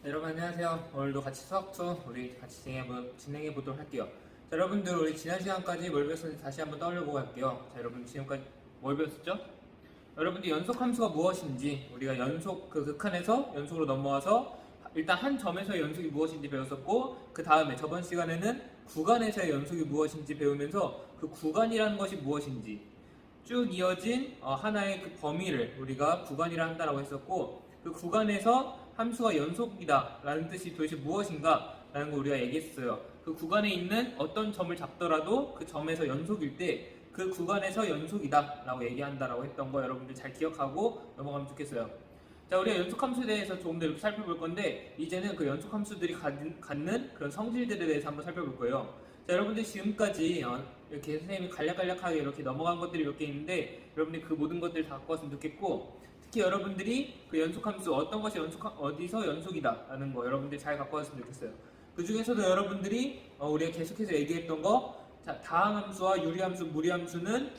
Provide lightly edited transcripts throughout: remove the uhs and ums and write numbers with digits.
네, 여러분 안녕하세요. 오늘도 같이 수학2 우리 같이 진행해 보도록 할게요. 자, 여러분들 우리 지난 시간까지 뭘 배웠는지 다시 한번 떠올려보고 할게요. 자, 여러분 지금까지 뭘 배웠었죠? 여러분들 연속함수가 무엇인지 우리가 연속 그 극한에서 연속으로 넘어와서 일단 한 점에서의 연속이 무엇인지 배웠었고 그 다음에 저번 시간에는 구간에서의 연속이 무엇인지 배우면서 그 구간이라는 것이 무엇인지 쭉 이어진 하나의 그 범위를 우리가 구간이라 한다라고 했었고 그 구간에서 함수가 연속이다 라는 뜻이 도대체 무엇인가 라는 걸 우리가 얘기했어요. 그 구간에 있는 어떤 점을 잡더라도 그 점에서 연속일 때 그 구간에서 연속이다 라고 얘기한다라고 했던 거 여러분들 잘 기억하고 넘어가면 좋겠어요. 자, 우리가 연속함수에 대해서 조금 더 이렇게 살펴볼 건데 이제는 그 연속함수들이 갖는 그런 성질들에 대해서 한번 살펴볼 거예요. 자, 여러분들 지금까지 이렇게 선생님이 간략간략하게 이렇게 넘어간 것들이 몇 개 있는데 여러분들이 그 모든 것들을 다 갖고 왔으면 좋겠고 특히 여러분들이 그 연속함수 어떤 것이 어디서 연속이다 라는 거 여러분들이 잘 갖고 왔으면 좋겠어요. 그 중에서도 여러분들이 우리가 계속해서 얘기했던 거 자, 다항함수와 유리함수, 무리함수는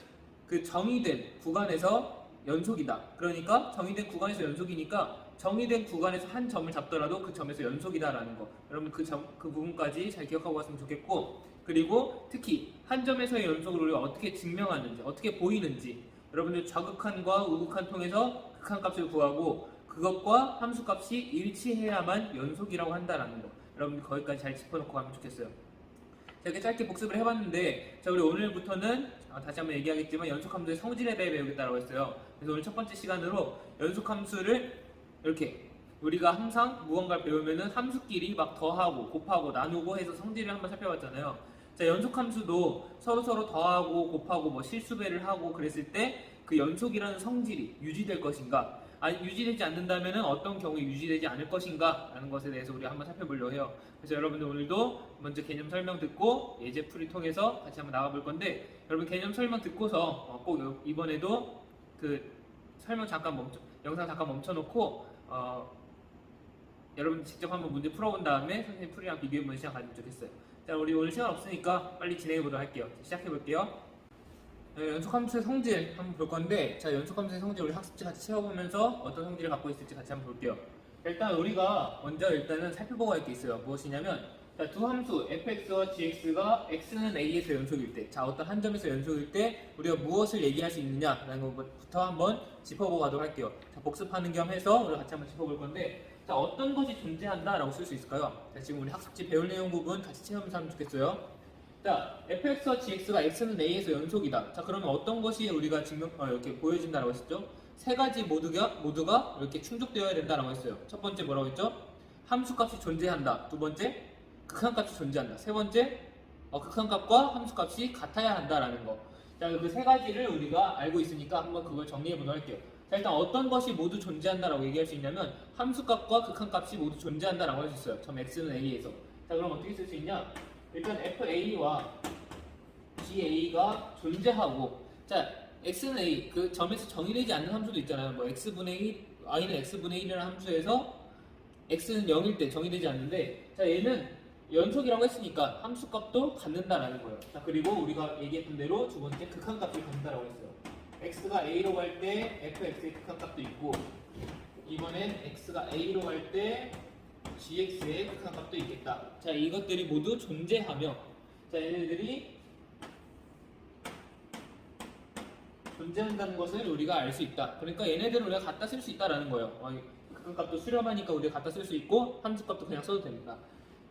그 정의된 구간에서 연속이다. 그러니까 정의된 구간에서 연속이니까 정의된 구간에서 한 점을 잡더라도 그 점에서 연속이다라는 거. 여러분 그 부분까지 잘 기억하고 왔으면 좋겠고 그리고 특히 한 점에서의 연속을 우리가 어떻게 증명하는지 어떻게 보이는지 여러분들 좌극한과 우극한 통해서 극한값을 구하고 그것과 함수값이 일치해야만 연속이라고 한다라는 거. 여러분들 거기까지 잘 짚어놓고 가면 좋겠어요. 자, 이렇게 짧게 복습을 해봤는데 자, 우리 오늘부터는 다시 한번 얘기하겠지만 연속함수의 성질에 대해 배우겠다고 했어요. 그래서 오늘 첫 번째 시간으로 연속함수를 이렇게 우리가 항상 무언가를 배우면은 함수끼리 막 더하고 곱하고 나누고 해서 성질을 한번 살펴봤잖아요. 자, 연속함수도 서로 더하고 곱하고 뭐 실수배를 하고 그랬을 때 그 연속이라는 성질이 유지될 것인가 아니 유지되지 않는다면 어떤 경우에 유지되지 않을 것인가 라는 것에 대해서 우리가 한번 살펴보려고 해요. 그래서 여러분들 오늘도 먼저 개념 설명 듣고 예제풀이 통해서 같이 한번 나가볼 건데 여러분 개념 설명 듣고서 꼭 이번에도 그 설명 영상 잠깐 멈춰놓고 여러분 직접 한번 문제 풀어본 다음에 선생님 풀이랑 비교해보는 시간 가지면 좋겠어요. 자, 우리 오늘 시간 없으니까 빨리 진행해보도록 할게요. 시작해볼게요. 연속함수의 성질 한번 볼 건데 자, 연속함수의 성질 우리 학습지 같이 채워보면서 어떤 성질을 갖고 있을지 같이 한번 볼게요. 일단 우리가 먼저 일단은 살펴보고 할 게 있어요. 무엇이냐면 자, 두 함수 fx와 gx가 x는 a에서 연속일 때 자, 어떤 한 점에서 연속일 때 우리가 무엇을 얘기할 수 있느냐라는 것부터 한번 짚어보고 가도록 할게요. 자, 복습하는 겸 해서 우리가 같이 한번 짚어볼 건데 자, 어떤 것이 존재한다 라고 쓸 수 있을까요? 자, 지금 우리 학습지 배울 내용 부분 같이 채우면서 하면 좋겠어요. 자, fx와 gx가 x는 a에서 연속이다. 자, 그러면 어떤 것이 우리가 이렇게 보여진다라고 했었죠? 세 가지 모두가 이렇게 충족되어야 된다라고 했어요. 첫 번째 뭐라고 했죠? 함수값이 존재한다. 두 번째, 극한값이 존재한다. 세 번째, 극한값과 함수값이 같아야 한다라는 거. 자, 그 세 가지를 우리가 알고 있으니까 한번 그걸 정리해 보도록 할게요. 자, 일단 어떤 것이 모두 존재한다라고 얘기할 수 있냐면 함수값과 극한값이 모두 존재한다라고 할 수 있어요. 점 x는 a에서. 자, 그럼 어떻게 쓸 수 있냐? 일단 fa와 ga가 존재하고 자, x는 a 그 점에서 정의되지 않는 함수도 있잖아요. 뭐 x분의 1, y는 x분의 1이라는 함수에서 x는 0일 때 정의되지 않는데 자, 얘는 연속이라고 했으니까 함수값도 갖는다라는 거예요. 자, 그리고 우리가 얘기했던 대로 두 번째 극한값을 갖는다라고 했어요. x가 a로 갈 때 fx의 극한값도 있고 이번엔 x가 a로 갈 때 gx의 극한값도 있겠다. 자, 이것들이 모두 존재하며 자, 얘네들이 존재한다는 것을 우리가 알 수 있다. 그러니까 얘네들을 우리가 갖다 쓸 수 있다라는 거예요. 극한값도 수렴하니까 우리가 갖다 쓸 수 있고 함수값도 그냥 써도 됩니다.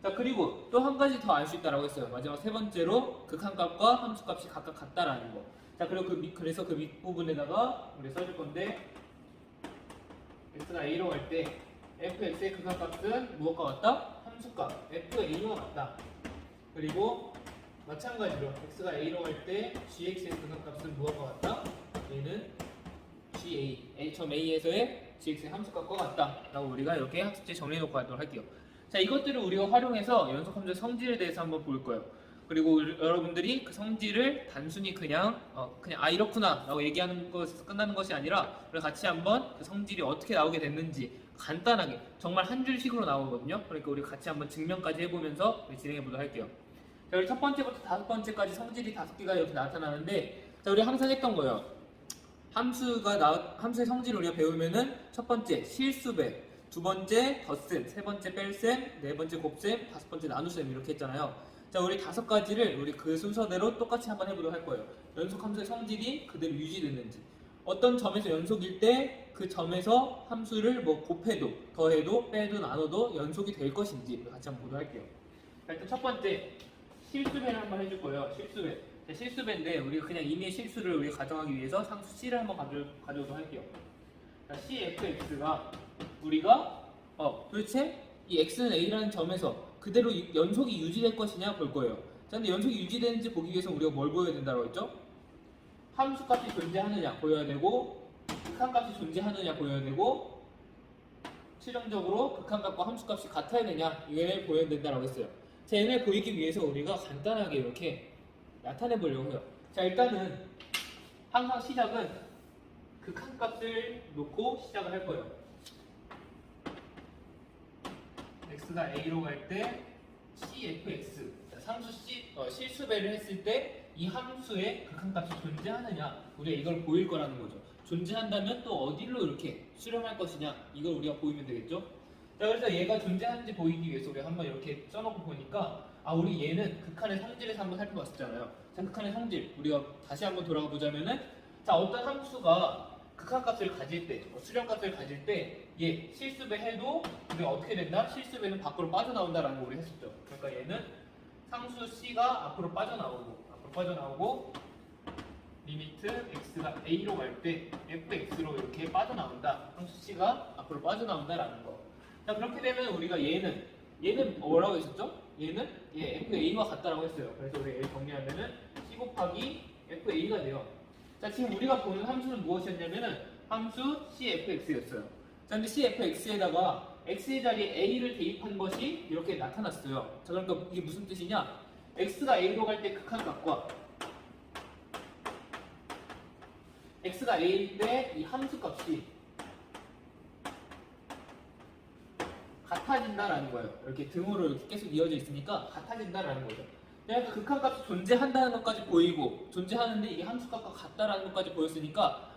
자, 그리고 또 한 가지 더 알 수 있다라고 했어요. 마지막 세 번째로 극한값과 함수값이 각각 같다라는 거. 자, 그리고 그래서 그 밑부분에다가 우리 써줄 건데 x가 a로 갈 때 fx의 극한값은 무엇과 같다? 함수값 fa와 같다. 그리고 마찬가지로 x가 a로 갈 때 gx의 극한값은 무엇과 같다? 얘는 점 a에서의 gx의 함수값과 같다 라고 우리가 이렇게 학습지에 정리해놓고 가도록 할게요. 자, 이것들을 우리가 활용해서 연속함수의 성질에 대해서 한번 볼 거예요. 그리고 여러분들이 그 성질을 단순히 그냥 이렇구나 라고 얘기하는 것에서 끝나는 것이 아니라 우리 같이 한번 그 성질이 어떻게 나오게 됐는지 간단하게 정말 한 줄식으로 나오거든요. 그러니까 우리 같이 한번 증명까지 해보면서 진행해 보도록 할게요. 자, 우리 첫 번째부터 다섯 번째까지 성질이 5개가 이렇게 나타나는데 자, 우리 항상 했던 거예요. 함수의 성질을 우리가 배우면은 첫 번째 실수배 두 번째 덧셈, 세 번째 뺄셈, 네 번째 곱셈, 다섯 번째 나눗셈 이렇게 했잖아요. 자, 우리 다섯 가지를 우리 그 순서대로 똑같이 한번 해보도록 할 거예요. 연속 함수의 성질이 그대로 유지됐는지, 어떤 점에서 연속일 때 그 점에서 함수를 뭐 곱해도, 더해도, 빼도, 나눠도 연속이 될 것인지 같이 한번 보도록 할게요. 자, 일단 첫 번째 실수배를 한번 해줄 거예요. 실수배. 자, 실수배인데 우리가 그냥 임의의 실수를 우리가 가정하기 위해서 상수 C를 한번 가져오도록 할게요. 자, CFX가 우리가 도대체 이 X는 A라는 점에서 그대로 연속이 유지될 것이냐 볼 거예요. 자, 근데 연속이 유지되는지 보기 위해서 우리가 뭘 보여야 된다고 했죠? 함수값이 존재하느냐 보여야 되고, 극한값이 존재하느냐 보여야 되고, 최종적으로 극한값과 함수값이 같아야 되냐 얘를 보여야 된다고 했어요. 자, 얘를 보이기 위해서 우리가 간단하게 이렇게 나타내 보려고 해요. 자, 일단은 항상 시작은 극한값을 놓고 시작을 할 거예요. x가 a로 갈 때 cfx, 자, 상수 c 실수배를 했을 때 이 함수의 극한값이 존재하느냐, 우리가 이걸 보일 거라는 거죠. 존재한다면 또 어디로 이렇게 수렴할 것이냐, 이걸 우리가 보이면 되겠죠. 자, 그래서 얘가 존재하는지 보이기 위해서 우리가 한번 이렇게 써놓고 보니까 우리 얘는 극한의 성질에서 한번 살펴봤었잖아요. 자, 극한의 성질 우리가 다시 한번 돌아가 보자면은, 자, 어떤 함수가 극한값을 가질 때, 수렴값을 가질 때 얘 실수배 해도 우리가 어떻게 된다? 실수배는 밖으로 빠져나온다라는 거 우리 했었죠. 그러니까 얘는 상수 C가 앞으로 빠져나오고 리미트 x가 a로 갈 때 fx로 이렇게 빠져나온다. 상수 C가 앞으로 빠져나온다라는 거. 자, 그렇게 되면 우리가 얘는 뭐라고 했었죠? 얘는 fa와 같다라고 했어요. 그래서 우리 얘를 정리하면은 c 곱하기 fa가 돼요. 자, 지금 우리가 보는 함수는 무엇이었냐면은 함수 cfx였어요. 자, 근데 cfx에다가 x의 자리에 a를 대입한 것이 이렇게 나타났어요. 자, 그러니까 이게 무슨 뜻이냐? x가 a로 갈 때 극한값과 x가 a일 때 이 함수값이 같아진다라는 거예요. 이렇게 등으로 이렇게 계속 이어져 있으니까 같아진다라는 거죠. 그러니까 극한값이 존재한다는 것까지 보이고, 존재하는데 이게 함수값과 같다라는 것까지 보였으니까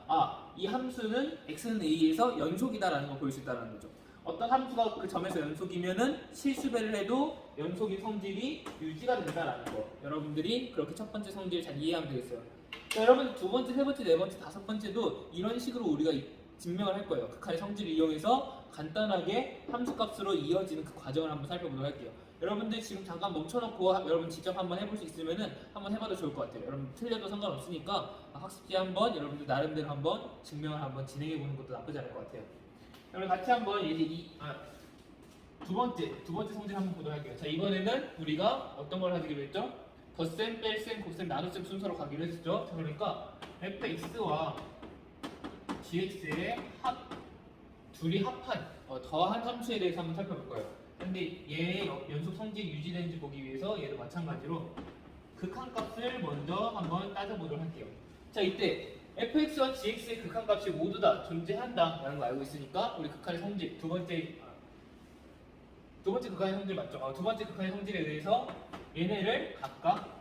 이 함수는 x는 a에서 연속이다라는 걸 볼 수 있다는 거죠. 어떤 함수가 그 점에서 연속이면은 실수배를 해도 연속인 성질이 유지가 된다라는 거. 여러분들이 그렇게 첫 번째 성질 잘 이해하면 되겠어요. 자, 여러분 두 번째, 세 번째, 네 번째, 다섯 번째도 이런 식으로 우리가 증명을 할 거예요. 극한의 성질을 이용해서 간단하게 함수값으로 이어지는 그 과정을 한번 살펴보도록 할게요. 여러분들 지금 잠깐 멈춰놓고 여러분 직접 한번 해볼 수 있으면은 한번 해봐도 좋을 것 같아요. 여러분 틀려도 상관없으니까 학습지 한번 여러분들 나름대로 한번 증명을 한번 진행해보는 것도 나쁘지 않을 것 같아요. 여러분 같이 한번 이제 두 번째 성질 한번 보도록 할게요. 자, 이번에는 우리가 어떤 걸 하기로 했죠? 덧셈, 뺄셈, 곱셈, 나눗셈 순서로 가기로 했었죠. 자, 그러니까 fx와 gx의 둘이 합한 더한 함수에 대해서 한번 살펴볼 거예요. 근데 얘의 연속 성질이 유지되는지 보기 위해서 얘도 마찬가지로 극한값을 먼저 한번 따져보도록 할게요. 자, 이때 fx와 gx의 극한값이 모두 다 존재한다라는 거 알고 있으니까 우리 극한의 성질 두 번째 극한의 성질 맞죠? 두 번째 극한의 성질에 대해서 얘네를 각각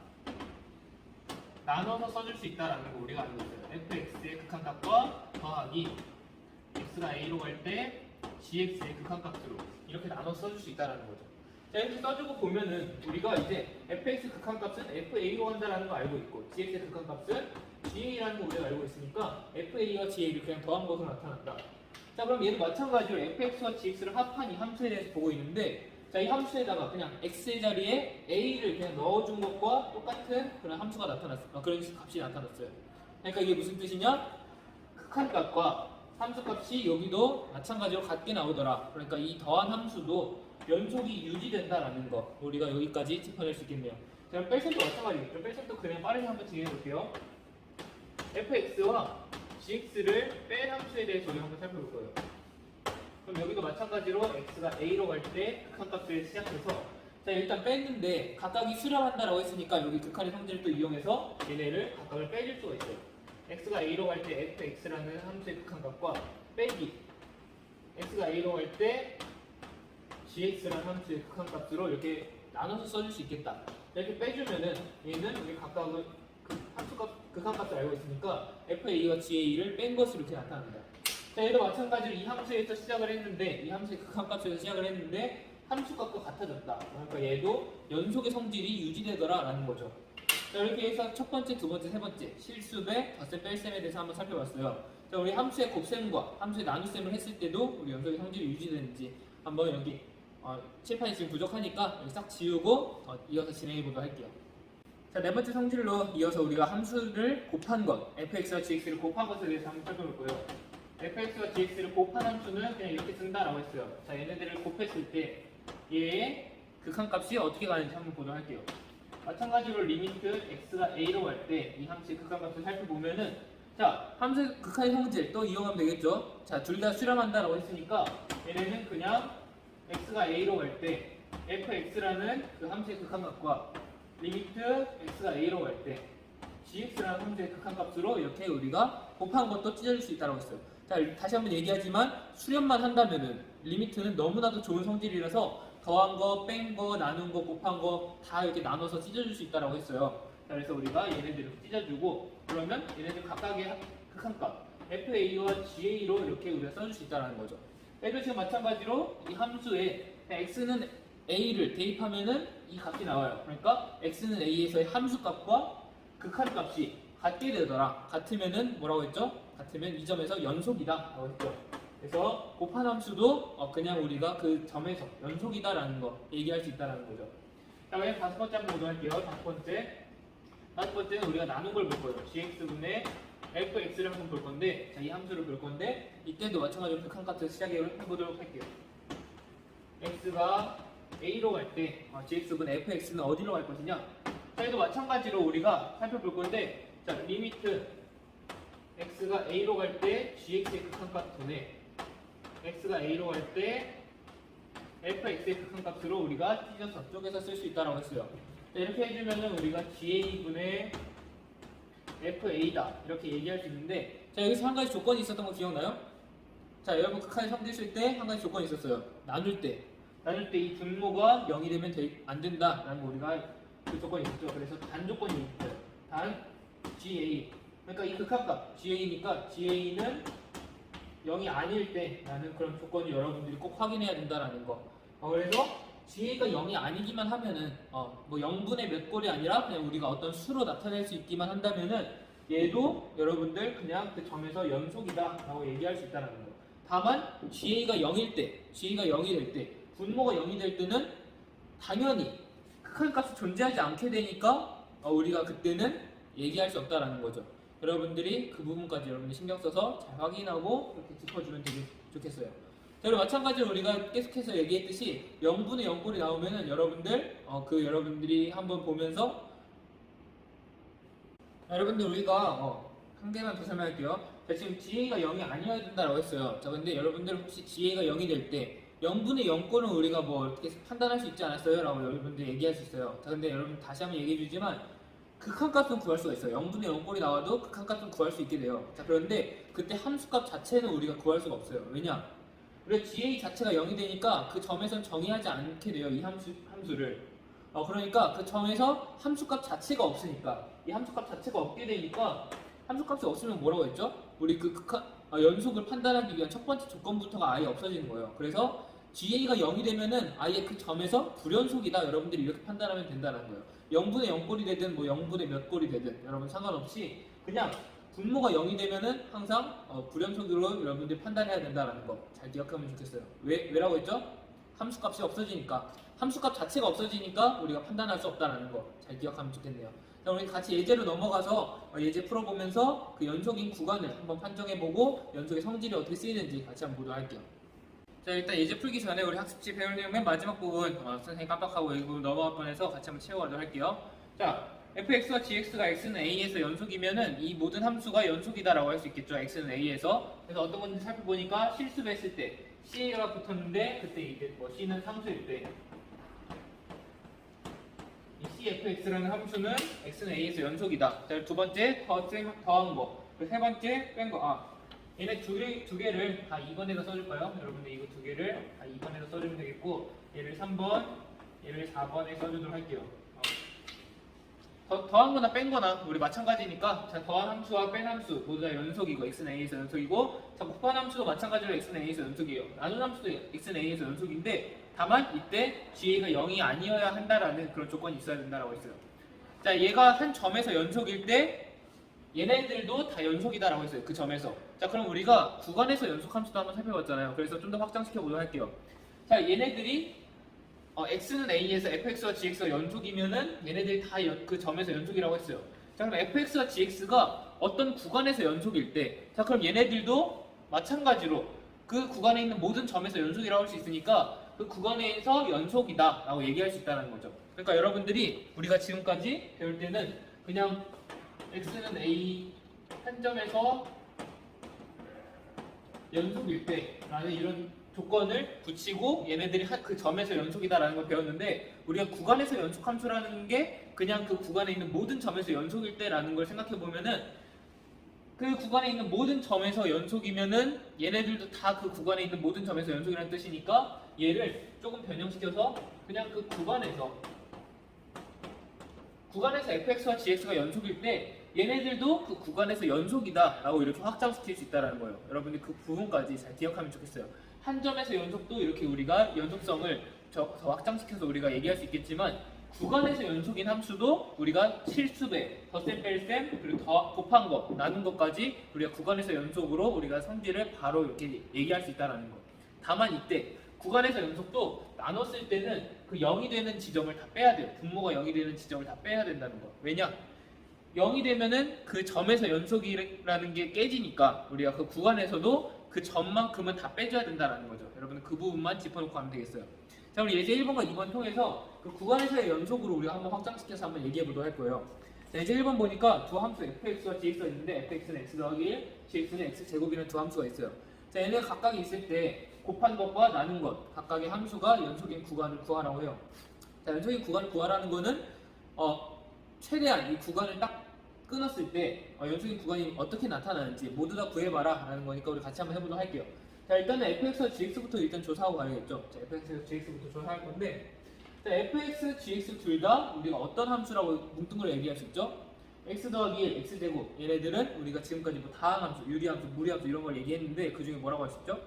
나눠서 써줄 수 있다라는 거 우리가 알고 있어요. fx의 극한값과 더하기 x가 a로 갈 때 gx의 극한값으로 이렇게 나눠서 써줄 수 있다는 거죠. 자, 이렇게 써주고 보면은 우리가 이제 fx 극한값은 fa로 간다라는 거 알고 있고, gx의 극한값은 ga라는 거 우리가 알고 있으니까 fa와 ga를 그냥 더한 것으로 나타난다. 자, 그럼 얘도 마찬가지로 fx와 gx를 합한 이 함수에 대해서 보고 있는데, 자, 이 함수에다가 그냥 x의 자리에 a를 그냥 넣어준 것과 똑같은 그런 함수가 나타났어요. 그런 값이 나타났어요. 그러니까 이게 무슨 뜻이냐? 극한값과 함수값이 여기도 마찬가지로 같게 나오더라. 그러니까 이 더한 함수도 연속이 유지된다라는 거 우리가 여기까지 짚어낼 수 있겠네요. 자, 그럼 뺄셈도 마찬가지겠죠. 뺄셈도 그냥 빠르게 한번 진행해 볼게요. fx와 gx를 뺀 함수에 대해서 우리가 한번 살펴볼 거예요. 그럼 여기도 마찬가지로 x가 a로 갈 때 극한값을 시작해서, 자, 일단 뺐는데 각각이 수렴한다라고 했으니까 여기 극한의 성질을 또 이용해서 얘네를 각각을 빼줄 수가 있어요. x가 a로 갈 때 fx라는 함수의 극한값과 빼기 x가 a로 갈 때 gx라는 함수의 극한값으로 이렇게 나눠서 써줄 수 있겠다. 이렇게 빼주면은 얘는 우리 각각은 함수값 극한값을 알고 있으니까 fa와 ga를 뺀 것으로 이렇게 나타납니다. 자, 얘도 마찬가지로 이 함수에서 시작을 했는데, 이 함수의 극한값에서 시작을 했는데 함수값과 같아졌다. 그러니까 얘도 연속의 성질이 유지되더라라는 거죠. 자, 이렇게 해서 첫 번째, 두 번째, 세 번째 실수배, 덧셈, 뺄셈에 대해서 한번 살펴봤어요. 자, 우리 함수의 곱셈과 함수의 나눗셈을 했을 때도 우리 연속의 성질이 유지되는지 한번 여기 칠판이 지금 부족하니까 여기 싹 지우고 이어서 진행해 보도록 할게요. 자, 네 번째 성질로 이어서 우리가 함수를 곱한 것, fx와 gx를 곱한 것에 대해서 한번 살펴볼 거예요. fx와 gx를 곱한 함수는 그냥 이렇게 쓴다라고 했어요. 자, 얘네들을 곱했을 때 얘의 극한값이 어떻게 가는지 한번 보도록 할게요. 마찬가지로 리미트 x가 a로 갈 때 이 함수의 극한값을 살펴보면은, 자, 함수의 극한의 성질 또 이용하면 되겠죠. 자, 둘 다 수렴한다라고 했으니까 얘네는 그냥 x가 a로 갈 때 fx라는 그 함수의 극한값과 리미트 x가 a로 갈 때 gx라는 함수의 극한값으로 이렇게 우리가 곱한 것도 찢어질 수 있다고 했어요. 자, 다시 한번 얘기하지만 수렴만 한다면은 리미트는 너무나도 좋은 성질이라서 더한 거, 뺀 거, 나눈 거, 곱한 거 다 이렇게 나눠서 찢어줄 수 있다고 했어요. 자, 그래서 우리가 얘네들을 찢어주고, 그러면 얘네들 각각의 극한값 fa와 ga로 이렇게 우리가 써줄 수 있다는 거죠. 얘도 지금 마찬가지로 이 함수에 x는 a를 대입하면은 이 값이 나와요. 그러니까 x는 a에서의 함수값과 극한값이 같게 되더라. 같으면은 뭐라고 했죠? 같으면 이 점에서 연속이다 라고 했죠. 그래서 곱한 함수도 그냥 우리가 그 점에서 연속이다라는 거 얘기할 수 있다라는 거죠. 자, 그럼 다섯 번째 한번 보도록 할게요. 다섯 번째는 우리가 나눈 걸 볼 거예요. gx분의 fx를 한번 볼 건데, 자, 이 함수를 볼 건데 이때도 마찬가지로 극한값을 시작해 보도록 할게요. x가 a로 갈 때 gx분의 fx는 어디로 갈 것이냐? 자, 얘도 마찬가지로 우리가 살펴볼 건데, 자, 리미트 x가 a로 갈 때 gx의 극한값 분의 x가 a로 갈 때 fx의 극한값으로 우리가 찢어서 쪼개서 쓸 수 있다고 했어요. 자, 이렇게 해주면은 우리가 ga분의 fa다 이렇게 얘기할 수 있는데, 자, 여기서 한 가지 조건이 있었던 거 기억나요? 자, 여러분 극한의 성질 쓸 때 한 가지 조건이 있었어요. 나눌 때 이 분모가 0이 되면 안 된다라는 거 우리가 그 조건이 있었죠. 그래서 단 조건이 있어요. 단 ga, 그러니까 이 극한값 ga니까 ga는 0이 아닐 때라는 그런 조건을 여러분들이 꼭 확인해야 된다라는 거. 그래서 ga가 0이 아니기만 하면은 뭐 0분의 몇 꼴이 아니라 그냥 우리가 어떤 수로 나타낼 수 있기만 한다면은 얘도 여러분들 그냥 그 점에서 연속이다라고 얘기할 수 있다는 거. 다만 ga가 0일 때, ga가 0이 될 때, 분모가 0이 될 때는 당연히 극한값이 존재하지 않게 되니까 우리가 그때는 얘기할 수 없다라는 거죠. 여러분들이 그 부분까지 여러분이 신경 써서 잘 확인하고 이렇게 짚어주면 되게 좋겠어요. 자, 그리고 마찬가지로 우리가 계속해서 얘기했듯이 0분의 0꼴이 나오면은 여러분들 여러분들이 한번 보면서 여러분들 우리가 한 개만 더 설명할게요. 자, 지금 GA가 0이 아니어야 된다고 했어요. 자, 근데 여러분들 혹시 GA가 0이 될 때 0분의 0꼴은 우리가 뭐 어떻게 판단할 수 있지 않았어요? 라고 여러분들 얘기할 수 있어요. 자, 근데 여러분 다시 한번 얘기해 주지만 극한값은 구할 수가 있어요. 0분의 0꼴이 나와도 극한값은 구할 수 있게 돼요. 자, 그런데 그때 함수값 자체는 우리가 구할 수가 없어요. 왜냐? 우리가 GA 자체가 0이 되니까 그 점에선 정의하지 않게 돼요. 이 함수를. 그러니까 그 점에서 함수값 자체가 없으니까, 이 함수값 자체가 없게 되니까, 함수값이 없으면 뭐라고 했죠? 우리 그 연속을 판단하기 위한 첫 번째 조건부터가 아예 없어지는 거예요. 그래서 GA가 0이 되면은 아예 그 점에서 불연속이다. 여러분들이 이렇게 판단하면 된다는 거예요. 0분의 0꼴이 되든 뭐 0분의 몇 꼴이 되든 여러분 상관없이 그냥 분모가 0이 되면은 항상 불연속으로 여러분들이 판단해야 된다는 거 잘 기억하면 좋겠어요. 왜라고 했죠? 함수값이 없어지니까, 함수값 자체가 없어지니까 우리가 판단할 수 없다는 거 잘 기억하면 좋겠네요. 자, 우리 같이 예제로 넘어가서 예제 풀어보면서 그 연속인 구간을 한번 판정해보고 연속의 성질이 어떻게 쓰이는지 같이 한번 보도록 할게요. 자, 일단 예제 풀기 전에 우리 학습지 배울 내용 맨 마지막 부분 선생님 깜빡하고 이 부분 넘어갈 뻔해서 같이 한번 채워가도록 할게요. 자, fx와 gx가 x는 a에서 연속이면은 이 모든 함수가 연속이다라고 할 수 있겠죠. x는 a에서. 그래서 어떤 건지 살펴보니까 실수를 했을 때 ca가 붙었는데 그때 이제 뭐 c는 상수일 때 이 cfx라는 함수는 x는 a에서 연속이다. 자, 두 번째 더한 거, 그 세 번째 뺀 거. 얘네 두 개를 다 2번에다 써줄까요? 여러분들 이거 두 개를 다 2번에다 써주면 되겠고, 얘를 3번, 얘를 4번에 써주도록 할게요. 더한 거나 뺀 거나 우리 마찬가지니까 자 더한 함수와 뺀 함수 모두 다 연속이고 x는 a에서 연속이고 자 곱한 함수도 마찬가지로 x는 a에서 연속이에요. 나눈 함수도 x는 a에서 연속인데 다만 이때 g가 0이 아니어야 한다라는 그런 조건이 있어야 된다라고 했어요. 자 얘가 한 점에서 연속일 때 얘네들도 다 연속이다라고 했어요. 그 점에서. 자 그럼 우리가 구간에서 연속 함수도 한번 살펴봤잖아요. 그래서 좀 더 확장시켜 보도록 할게요. 자 얘네들이 x는 a에서 fx와 gx가 연속이면은 얘네들이 다 그 점에서 연속이라고 했어요. 자 그럼 fx와 gx가 어떤 구간에서 연속일 때, 자 그럼 얘네들도 마찬가지로 그 구간에 있는 모든 점에서 연속이라고 할 수 있으니까 그 구간에서 연속이다라고 얘기할 수 있다는 거죠. 그러니까 여러분들이 우리가 지금까지 배울 때는 그냥 x는 a 한 점에서 연속일 때라는 이런 조건을 붙이고 얘네들이 그 점에서 연속이다라는 걸 배웠는데 우리가 구간에서 연속 함수라는 게 그냥 그 구간에 있는 모든 점에서 연속일 때라는 걸 생각해 보면은 그 구간에 있는 모든 점에서 연속이면은 얘네들도 다 그 구간에 있는 모든 점에서 연속이라는 뜻이니까 얘를 조금 변형시켜서 그냥 그 구간에서 fx와 gx가 연속일 때 얘네들도 그 구간에서 연속이다 라고 이렇게 확장시킬 수 있다는 거예요. 여러분들 그 부분까지 잘 기억하면 좋겠어요. 한 점에서 연속도 이렇게 우리가 연속성을 더 확장시켜서 우리가 얘기할 수 있겠지만 구간에서 연속인 함수도 우리가 실수배, 덧셈, 뺄셈, 그리고 더 곱한 거, 나눈 것까지 우리가 구간에서 연속으로 우리가 성질을 바로 이렇게 얘기할 수 있다는 거. 다만 이때 구간에서 연속도 나눴을 때는 그 0이 되는 지점을 다 빼야 돼요. 분모가 0이 되는 지점을 다 빼야 된다는 거. 왜냐? 0이 되면은 그 점에서 연속이라는 게 깨지니까 우리가 그 구간에서도 그 점만큼은 다 빼줘야 된다는 거죠. 여러분 그 부분만 짚어놓고 하면 되겠어요. 자 우리 예제 1번과 2번 통해서 그 구간에서의 연속으로 우리가 한번 확장시켜서 한번 얘기해 보도록 할 거예요. 자 예제 1번 보니까 두 함수 fx와 gx가 있는데 fx는 x 더하기 1, gx는 x제곱이라는 두 함수가 있어요. 자 얘네가 각각 있을 때 곱한 것과 나눈 것 각각의 함수가 연속인 구간을 구하라고 해요. 자 연속인 구간을 구하라는 거는 최대한 이 구간을 딱 끊었을 때 연속인 구간이 어떻게 나타나는지 모두 다 구해봐라 라는 거니까 우리 같이 한번 해보도록 할게요. 자 일단은 fx와 gx부터 일단 조사하고 가야겠죠. 자 fx와 gx부터 조사할 건데 자 fx, gx 둘 다 우리가 어떤 함수라고 뭉뚱그려 얘기할 수 있죠? x 더하기 1, x제곱 얘네들은 우리가 지금까지 뭐 다항함수, 유리함수, 무리함수 이런 걸 얘기했는데 그 중에 뭐라고 할 수 있죠?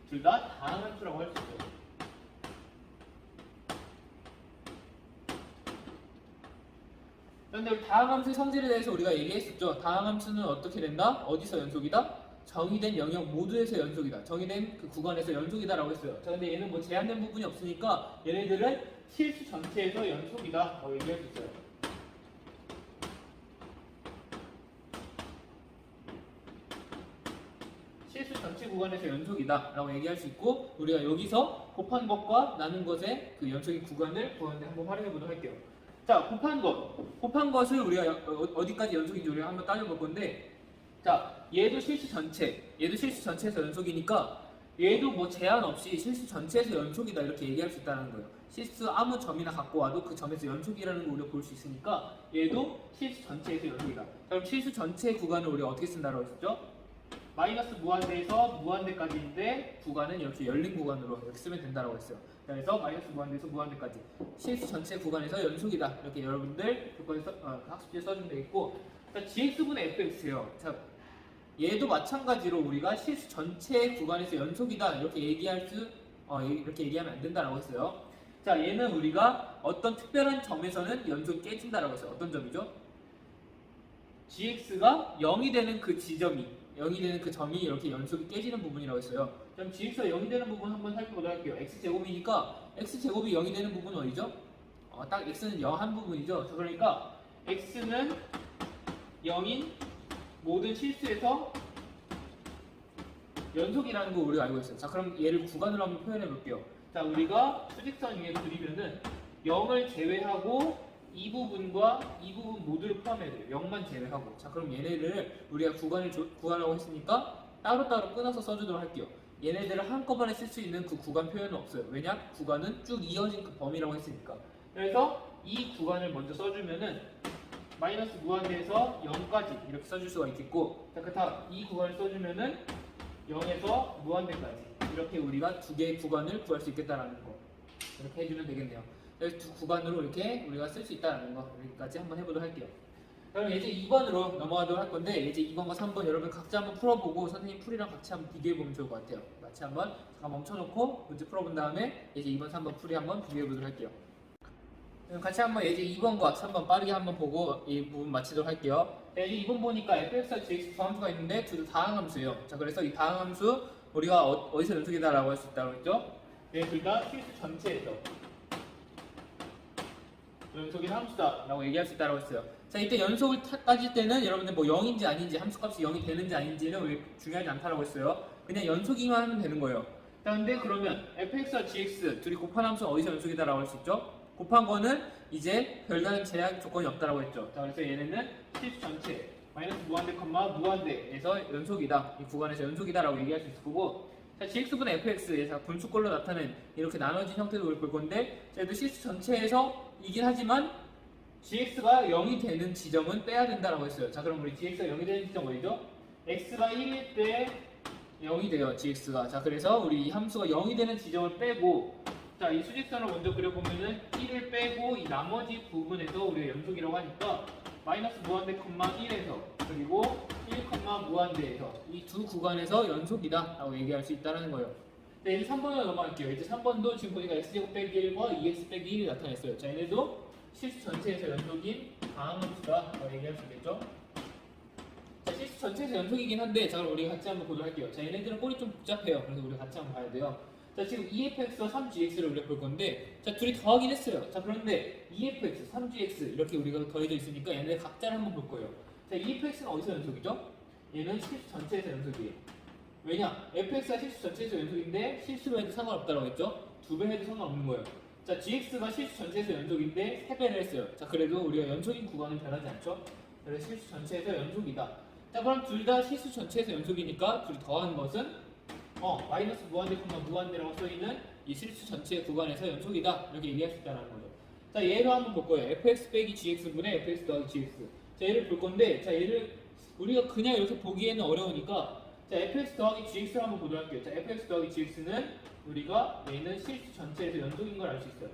둘 다 다항함수라고 할 수 있죠. 그런데 다항함수의 성질에 대해서 우리가 얘기했었죠. 다항함수는 어떻게 된다? 어디서 연속이다? 정의된 영역 모두에서 연속이다. 정의된 그 구간에서 연속이다라고 했어요. 자, 근데 얘는 뭐 제한된 부분이 없으니까 얘네들은 실수 전체에서 연속이다 라고 얘기할 수 있어요. 실수 전체 구간에서 연속이다 라고 얘기할 수 있고 우리가 여기서 곱한 것과 나눈 것의 그 연속인 구간을 구하는데 한번 활용해 보도록 할게요. 자, 곱한 것을 우리가 어디까지 연속인지 우리가 한번 따져볼 건데, 자, 얘도 실수 전체에서 연속이니까 얘도 뭐 제한 없이 실수 전체에서 연속이다 이렇게 얘기할 수 있다는 거예요. 실수 아무 점이나 갖고 와도 그 점에서 연속이라는 걸 우리가 볼 수 있으니까 얘도 실수 전체에서 연속이다. 그럼 실수 전체 구간을 우리가 어떻게 쓴다고 했었죠? 마이너스 무한대에서 무한대까지인데 구간은 이렇게 열린 구간으로 이렇게 쓰면 된다고 했어요. 그래서 마이너스 무한대에서 무한대까지 실수 전체 구간에서 연속이다 이렇게 여러분들 교과에서 학습지에 써주면 되겠고, 자, gx분의 fx예요. 자, 얘도 마찬가지로 우리가 실수 전체 구간에서 연속이다 이렇게 이렇게 얘기하면 안 된다라고 했어요. 자, 얘는 우리가 어떤 특별한 점에서는 연속이 깨진다라고 했어요. 어떤 점이죠? gx가 0이 되는 그 점이 이렇게 연속이 깨지는 부분이라고 했어요. 그럼 gx가 0이 되는 부분 한번 살펴보도록 할게요. x제곱이니까 x제곱이 0이 되는 부분은 어디죠? 딱 x는 0 한 부분이죠. 자, 그러니까 x는 0인 모든 실수에서 연속이라는 거 우리가 알고 있어요. 자, 그럼 얘를 구간으로 한번 표현해 볼게요. 자, 우리가 수직선 위에 그리면은 0을 제외하고 이 부분과 이 부분 모두를 포함해야 돼요. 0만 제외하고. 자, 그럼 얘네를 우리가 구간을 구하라고 했으니까 따로따로 끊어서 써주도록 할게요. 얘네들을 한꺼번에 쓸 수 있는 그 구간 표현은 없어요. 왜냐? 구간은 쭉 이어진 그 범위라고 했으니까. 그래서 이 구간을 먼저 써주면은 마이너스 무한대에서 0까지 이렇게 써줄 수가 있겠고, 자, 그렇다 이 구간을 써주면은 0에서 무한대까지 이렇게 우리가 두 개의 구간을 구할 수 있겠다라는 거 이렇게 해주면 되겠네요. 그래서 두 구간으로 이렇게 우리가 쓸 수 있다는 거 여기까지 한번 해보도록 할게요. 그럼 이제 2번으로 넘어가도록 할 건데 이제 2번과 3번 여러분 각자 한번 풀어보고 선생님 풀이랑 같이 한번 비교해보면 좋을 것 같아요. 같이 한번 잠깐 멈춰놓고 문제 풀어본 다음에 이제 2번, 3번 풀이 한번 비교해보도록 할게요. 그럼 같이 한번 이제 2번과 3번 빠르게 한번 보고 이 부분 마치도록 할게요. 이제 2번 보니까 fx와 gx 두 함수가 있는데 둘 다 다항함수예요. 자, 그래서 이 다항함수 우리가 어디서 연속이다라고 할 수 있다고 했죠? 둘 다 실수 전체에서 연속인 함수다라고 얘기할 수 있다고 했어요. 자, 이때 연속을 따질 때는 여러분들 뭐 0인지 아닌지 함수값이 0이 되는지 아닌지는 중요하지 않다라고 했어요. 그냥 연속이만 하면 되는 거예요. 자, 근데 그러면 fx와 gx 둘이 곱한 함수는 어디서 연속이다라고 할 수 있죠? 곱한 거는 이제 별다른 제약 조건이 없다라고 했죠. 자, 그래서 얘네는 실수 전체 마이너스 무한대, 무한대에서 연속이다. 이 구간에서 연속이다라고 얘기할 수 있을 거고, 자, gx분의 fx에서 분수꼴로 나타낸 이렇게 나눠진 형태도 우리 볼 건데, 자, 얘도 실수 전체에서 이긴 하지만 gx가 0이 되는 지점은 빼야 된다라고 했어요. 자, 그럼 우리 gx가 0이 되는 지점 어디죠? x가 1일 때 0이 돼요, gx가. 자, 그래서 우리 이 함수가 0이 되는 지점을 빼고, 자, 이 수직선을 먼저 그려보면은 1을 빼고 이 나머지 부분에서 우리가 연속이라고 하니까 마이너스 무한대, 1에서 그리고 1, 무한대에서 이 두 구간에서 연속이다 라고 얘기할 수 있다는 거예요. 자, 이제 3번으로 넘어갈게요. 이제 3번도 지금 보니까 x제곱 빼기 1과 2x 빼기 1이 나타냈어요. 자, 얘네도 실수 전체에서 연속인 다항함수다 라고 얘기할 수 있겠죠. 자, 실수 전체에서 연속이긴 한데, 자, 그럼 우리가 같이 한번 보도록 할게요. 자, 얘네들은 꼴이 좀 복잡해요. 그래서 우리가 같이 한번 봐야 돼요. 자, 지금 2fx와 3gx를 우리가 볼 건데, 자, 둘이 더하긴 했어요. 자, 그런데 2fx, 3gx 이렇게 우리가 더해져 있으니까 얘네 각자를 한번 볼 거예요. 자, 2fx는 어디서 연속이죠? 얘는 실수 전체에서 연속이에요. 왜냐? fx가 실수 전체에서 연속인데 실수로 해도 상관없다고 했죠? 2배 해도 상관없는 거예요. 자, gx가 실수 전체에서 연속인데 3배를 했어요. 자, 그래도 우리가 연속인 구간은 변하지 않죠? 그래서 실수 전체에서 연속이다. 자, 그럼 둘 다 실수 전체에서 연속이니까 둘이 더한 것은 마이너스 무한대, 무한대라고 써있는 이 실수 전체 구간에서 연속이다 이렇게 얘기할 수 있다는 거죠. 자, 얘를 한번 볼 거예요. fx 빼기 gx분의 fx 더하기 gx. 자, 얘를 볼 건데, 자, 얘를 우리가 그냥 이렇게 보기에는 어려우니까, 자, fx 더하기 gx를 한번 보도록 할게요. 자, fx 더하기 gx는 우리가 얘는 실수 전체에서 연속인 걸 알 수 있어요.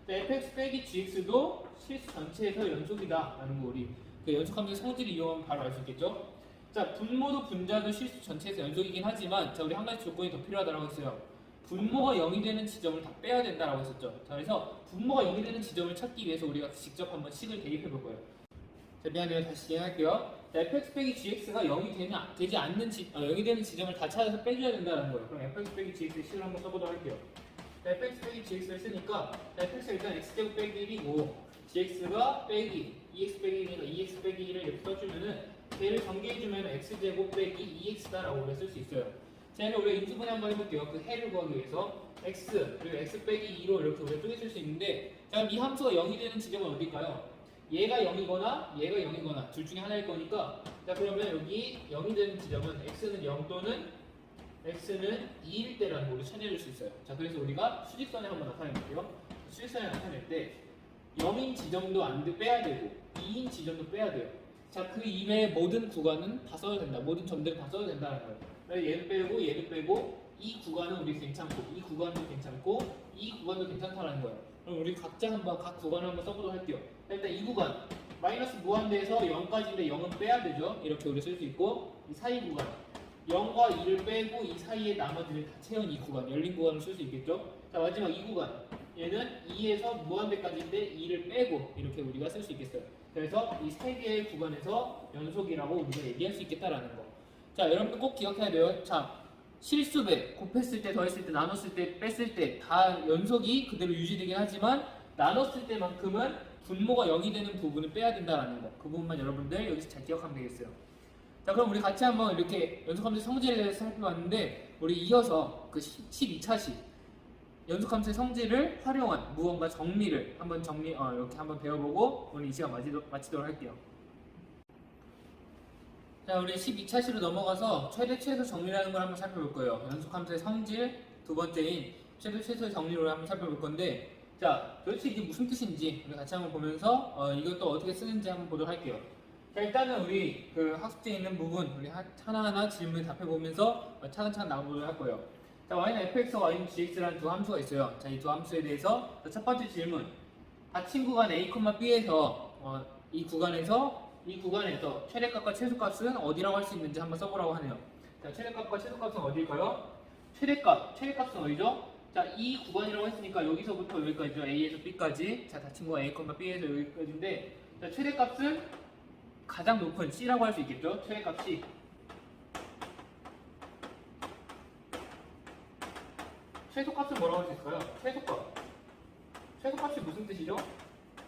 자, fx 빼기 gx도 실수 전체에서 연속이다 라는 거 우리 그 연속함수의 성질을 이용하면 바로 알 수 있겠죠. 자, 분모도 분자도 실수 전체에서 연속이긴 하지만, 자, 우리 한 가지 조건이 더 필요하다고 했어요. 분모가 0이 되는 지점을 다 빼야 된다고 했었죠. 자, 그래서 분모가 0이 되는 지점을 찾기 위해서 우리가 직접 한번 식을 대입해 볼 거예요. 자, 미안해요. 다시 진행할게요. 자, fx 빼기 gx가 0이 되지 않는 0이 되는 지점을 다 찾아서 빼줘야 된다는 거예요. 그럼 fx 빼기 gx의 식을 한번 써보도록 할게요. 자, fx 빼기 gx를 쓰니까, 자, fx가 일단 x제곱 빼기 1이고 gx가 빼기 2x 빼기 1이니까 2x 빼기 1을 이렇게 써주면은 얘를 전개해주면 x제곱 빼기 2x다라고 우리가 쓸 수 있어요. 자, 얘는 우리가 인수분해 한번 해볼게요. 그 해를 구하기 위해서 x 그리고 x 빼기 2로 이렇게 우리가 쪼개 쓸 수 있는데, 자, 이 함수가 0이 되는 지점은 어딜까요? 얘가 0이거나 얘가 0이거나 둘 중에 하나일 거니까, 자, 그러면 여기 0이 되는 지점은 x는 0 또는 x는 2일 때라는 걸 우리 찾아줄 수 있어요. 자, 그래서 우리가 수직선에 한번 나타내볼게요. 수직선에 나타낼 때 0인 지점도 빼야 되고 2인 지점도 빼야 돼요. 자, 그 이외의 모든 구간은 다 써도 된다. 모든 점들은 다 써도 된다는 거예요. 그래서 얘를 빼고 이 구간은 우리 괜찮고 이 구간도 괜찮고 이 구간도 괜찮다는 거예요. 그럼 우리 각자 한번 각 구간을 한번 써보도록 할게요. 일단 이 구간 마이너스 무한대에서 0까지인데 0은 빼야 되죠. 이렇게 우리 쓸 수 있고, 이 사이 구간 0과 2를 빼고 이 사이에 나머지를 다 채운 이 구간, 열린 구간을 쓸 수 있겠죠. 자, 마지막 이 구간 얘는 2에서 무한대까지인데 2를 빼고 이렇게 우리가 쓸 수 있겠어요. 그래서 이 세 개의 구간에서 연속이라고 우리가 얘기할 수 있겠다라는 거. 자, 여러분들 꼭 기억해야 돼요. 자, 실수배, 곱했을 때, 더했을 때, 나눴을 때, 뺐을 때 다 연속이 그대로 유지되긴 하지만 나눴을 때만큼은 분모가 0이 되는 부분을 빼야 된다라는 거. 그 부분만 여러분들 여기서 잘 기억하면 되겠어요. 자, 그럼 우리 같이 한번 이렇게 연속함수의 성질에 대해서 살펴봤는데, 우리 이어서 그 12차식 연속함수의 성질을 활용한 무언가 정리를 한번 이렇게 한번 배워보고 오늘 이 시간 마치도록 할게요. 자, 우리 12차식으로 넘어가서 최대 최소 정리라는 걸 한번 살펴볼 거예요. 연속함수의 성질 두 번째인 최대 최소의 정리를 한번 살펴볼 건데, 자, 도대체 이게 무슨 뜻인지 우리 같이 한번 보면서 이것도 어떻게 쓰는지 한번 보도록 할게요. 자, 일단은 우리 그 학습지에 있는 부분 우리 하나하나 질문 답해보면서 차근차근 나눠보도록 할 거예요. 자, y는 fx와 y는 gx라는 두 함수가 있어요. 자, 이 두 함수에 대해서 첫 번째 질문, 닫힌 구간 A, B에서 이 구간에서 최대값과 최소값은 어디라고 할 수 있는지 한번 써보라고 하네요. 자, 최대값과 최소값은 어디일까요? 최대값은 어디죠? 자, 이 구간이라고 했으니까 여기서부터 여기까지죠. A에서 B까지. 자, 닫힌 구간 A, B에서 여기까지인데, 자, 최대값은 가장 높은 C라고 할 수 있겠죠? 최대값 C. 최소값은 뭐라고 할 수 있을까요? 최소값이 무슨 뜻이죠?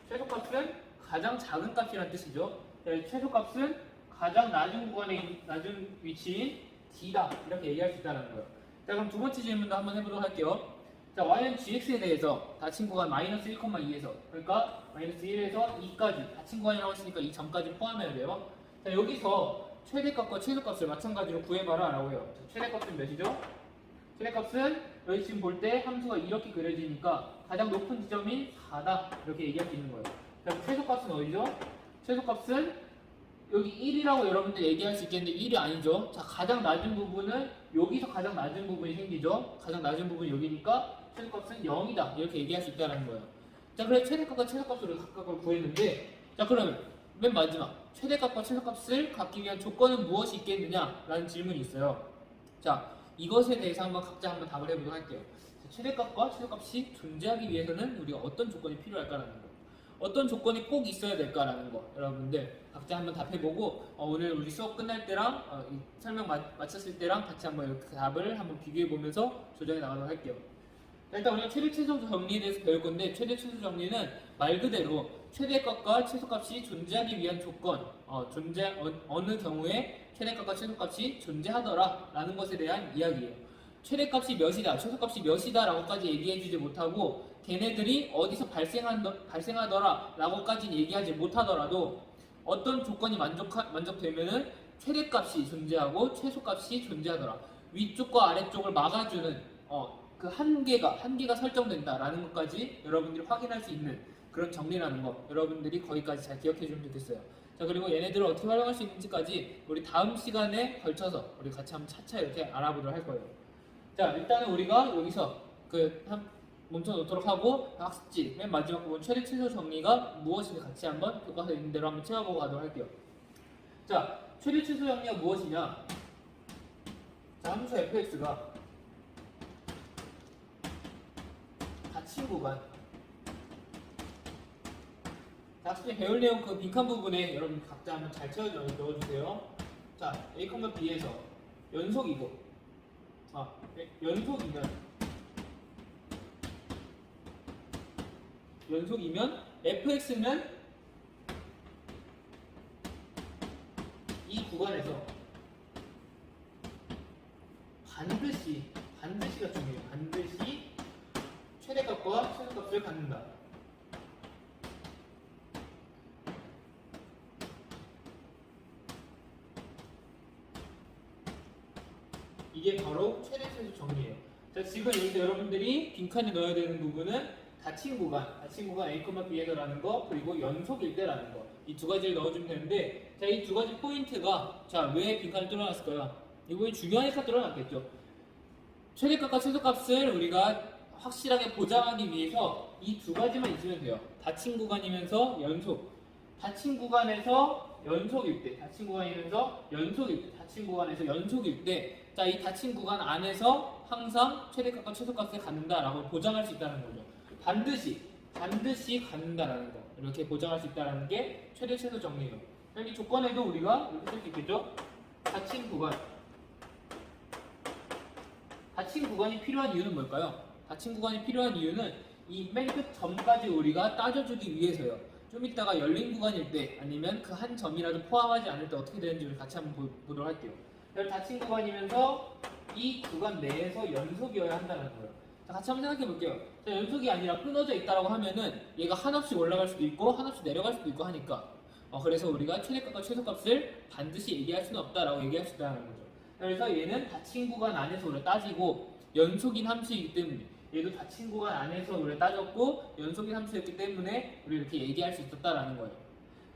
최소값은 가장 작은 값이라는 뜻이죠. 최소값은 가장 낮은 위치인 D다. 이렇게 얘기할 수 있다는 거예요. 자, 그럼 두 번째 질문도 한번 해보도록 할게요. 자, y는 gx에 대해서 닫힌 구간 마이너스 1,2에서, 그러니까 마이너스 1에서 2까지 닫힌 구간이라고 했으니까 이 점까지 포함해야 돼요. 자, 여기서 최대값과 최소값을 마찬가지로 구해봐라 라고 해요. 자, 최대값은 몇이죠? 최대값은 여기 지금 볼 때 함수가 이렇게 그려지니까 가장 높은 지점이 4다 이렇게 얘기할 수 있는 거예요. 자, 최소값은 어디죠? 최소값은 여기 1이라고 여러분들 얘기할 수 있겠는데 1이 아니죠. 자, 가장 낮은 부분은 여기서 가장 낮은 부분이 생기죠. 가장 낮은 부분이 여기니까 최소값은 0이다 이렇게 얘기할 수 있다는 거예요. 자, 그래 최대값과 최소값을 각각을 구했는데, 자, 그러면 맨 마지막 최대값과 최소값을 갖기 위한 조건은 무엇이 있겠느냐 라는 질문이 있어요. 자, 이것에 대해서 각자 한번 답을 해보도록 할게요. 자, 최대값과 최소값이 존재하기 위해서는 우리가 어떤 조건이 필요할까라는 거, 어떤 조건이 꼭 있어야 될까라는 거, 여러분들 각자 한번 답해보고 오늘 우리 수업 끝날 때랑 이 설명 마쳤을 때랑 같이 한번 이렇게 답을 한번 비교해보면서 조정해 나가도록 할게요. 자, 일단 우리가 최대 최소 정리에 대해서 배울 건데, 최대 최소 정리는 말 그대로 최대값과 최소값이 존재하기 위한 조건, 어느 경우에 최대값과 최소값이 존재하더라 라는 것에 대한 이야기예요. 최대값이 몇이다, 최소값이 몇이다 라고까지 얘기해주지 못하고 걔네들이 어디서 발생하더라 라고까지 얘기하지 못하더라도 어떤 조건이 만족되면은 최대값이 존재하고 최소값이 존재하더라, 위쪽과 아래쪽을 막아주는 그 한계가 설정된다라는 것까지 여러분들이 확인할 수 있는 그런 정리라는 거, 여러분들이 거기까지 잘 기억해 주면 좋겠어요. 자, 그리고 얘네들을 어떻게 활용할 수 있는지까지 우리 다음 시간에 걸쳐서 우리 같이 한번 차차 이렇게 알아보도록 할 거예요. 자, 일단은 우리가 여기서 멈춰 놓도록 하고 학습지 맨 마지막 부분 최대 최소 정리가 무엇인지 같이 한번 교과서에 있는 대로 한번 채워보고 가도록 할게요. 자, 최대 최소 정리가 무엇이냐? 자, 함수 fx가 닫힌 구간, 학습에 배울 내용 그 빈칸 부분에 여러분 각자 한번 잘 넣어주세요. 자, A, B에서 연속이면 fx는 이 구간에서 반드시가 중요해요. 반드시 최대값과 최소값을 갖는다. 이게 바로 최대 최소 정리예요. 자, 지금 여기서 여러분들이 빈칸에 넣어야 되는 부분은 닫힌 구간 A, B에서라는 거, 그리고 연속일 때라는 거, 이 두 가지를 넣어주면 되는데, 자, 이 두 가지 포인트가, 자, 왜 빈칸을 뚫어놨을까요? 이 부분이 중요하니까 뚫어놨겠죠. 최대값과 최소값을 우리가 확실하게 보장하기 위해서 이 두 가지만 있으면 돼요. 닫힌 구간이면서 닫힌 구간에서 연속일 때, 닫힌 구간에서 연속일 때, 자, 이 닫힌 구간 안에서 항상 최대값과 최소값을 갖는다라고 보장할 수 있다는 거죠. 반드시 갖는다라는 거, 이렇게 보장할 수 있다는 게 최대 최소 정리예요. 이 조건에도 우리가 이렇게 쓸 수 있겠죠. 닫힌 구간이 필요한 이유는 뭘까요? 닫힌 구간이 필요한 이유는 이 맨 끝 점까지 우리가 따져주기 위해서요. 좀 이따가 열린 구간일 때 아니면 그 한 점이라도 포함하지 않을 때 어떻게 되는지 우리 같이 한번 보도록 할게요. 닫힌 구간이면서 이 구간 내에서 연속이어야 한다는 거예요. 자, 같이 한번 생각해 볼게요. 자, 연속이 아니라 끊어져 있다라고 하면은 얘가 한없이 올라갈 수도 있고 한없이 내려갈 수도 있고 하니까 그래서 우리가 최대값과 최소값을 반드시 얘기할 수는 없다라고 얘기할 수 있다는 거죠. 그래서 얘는 닫힌 구간 안에서 우리가 따지고 연속인 함수이기 때문에, 얘도 닫힌 구간 안에서 우리가 따졌고 연속인 함수였기 때문에 우리 이렇게 얘기할 수 있었다라는 거예요.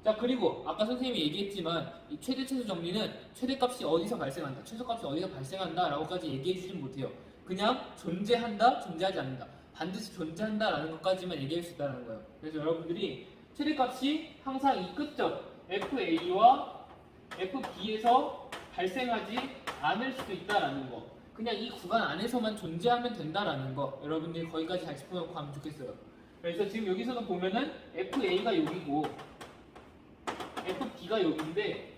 자, 그리고 아까 선생님이 얘기했지만 이 최대 최소 정리는 최대값이 어디서 발생한다, 최소값이 어디서 발생한다 라고까지 얘기해 주진 못해요. 그냥 존재한다, 존재하지 않는다, 반드시 존재한다라는 것까지만 얘기할 수 있다는 거예요. 그래서 여러분들이 최대값이 항상 이 끝점 FA와 FB에서 발생하지 않을 수도 있다라는 거. 그냥 이 구간 안에서만 존재하면 된다라는 거. 여러분들이 거기까지 잘 짚어놓고 하면 좋겠어요. 그래서 지금 여기서도 보면은 FA가 여기고 FB가 여기인데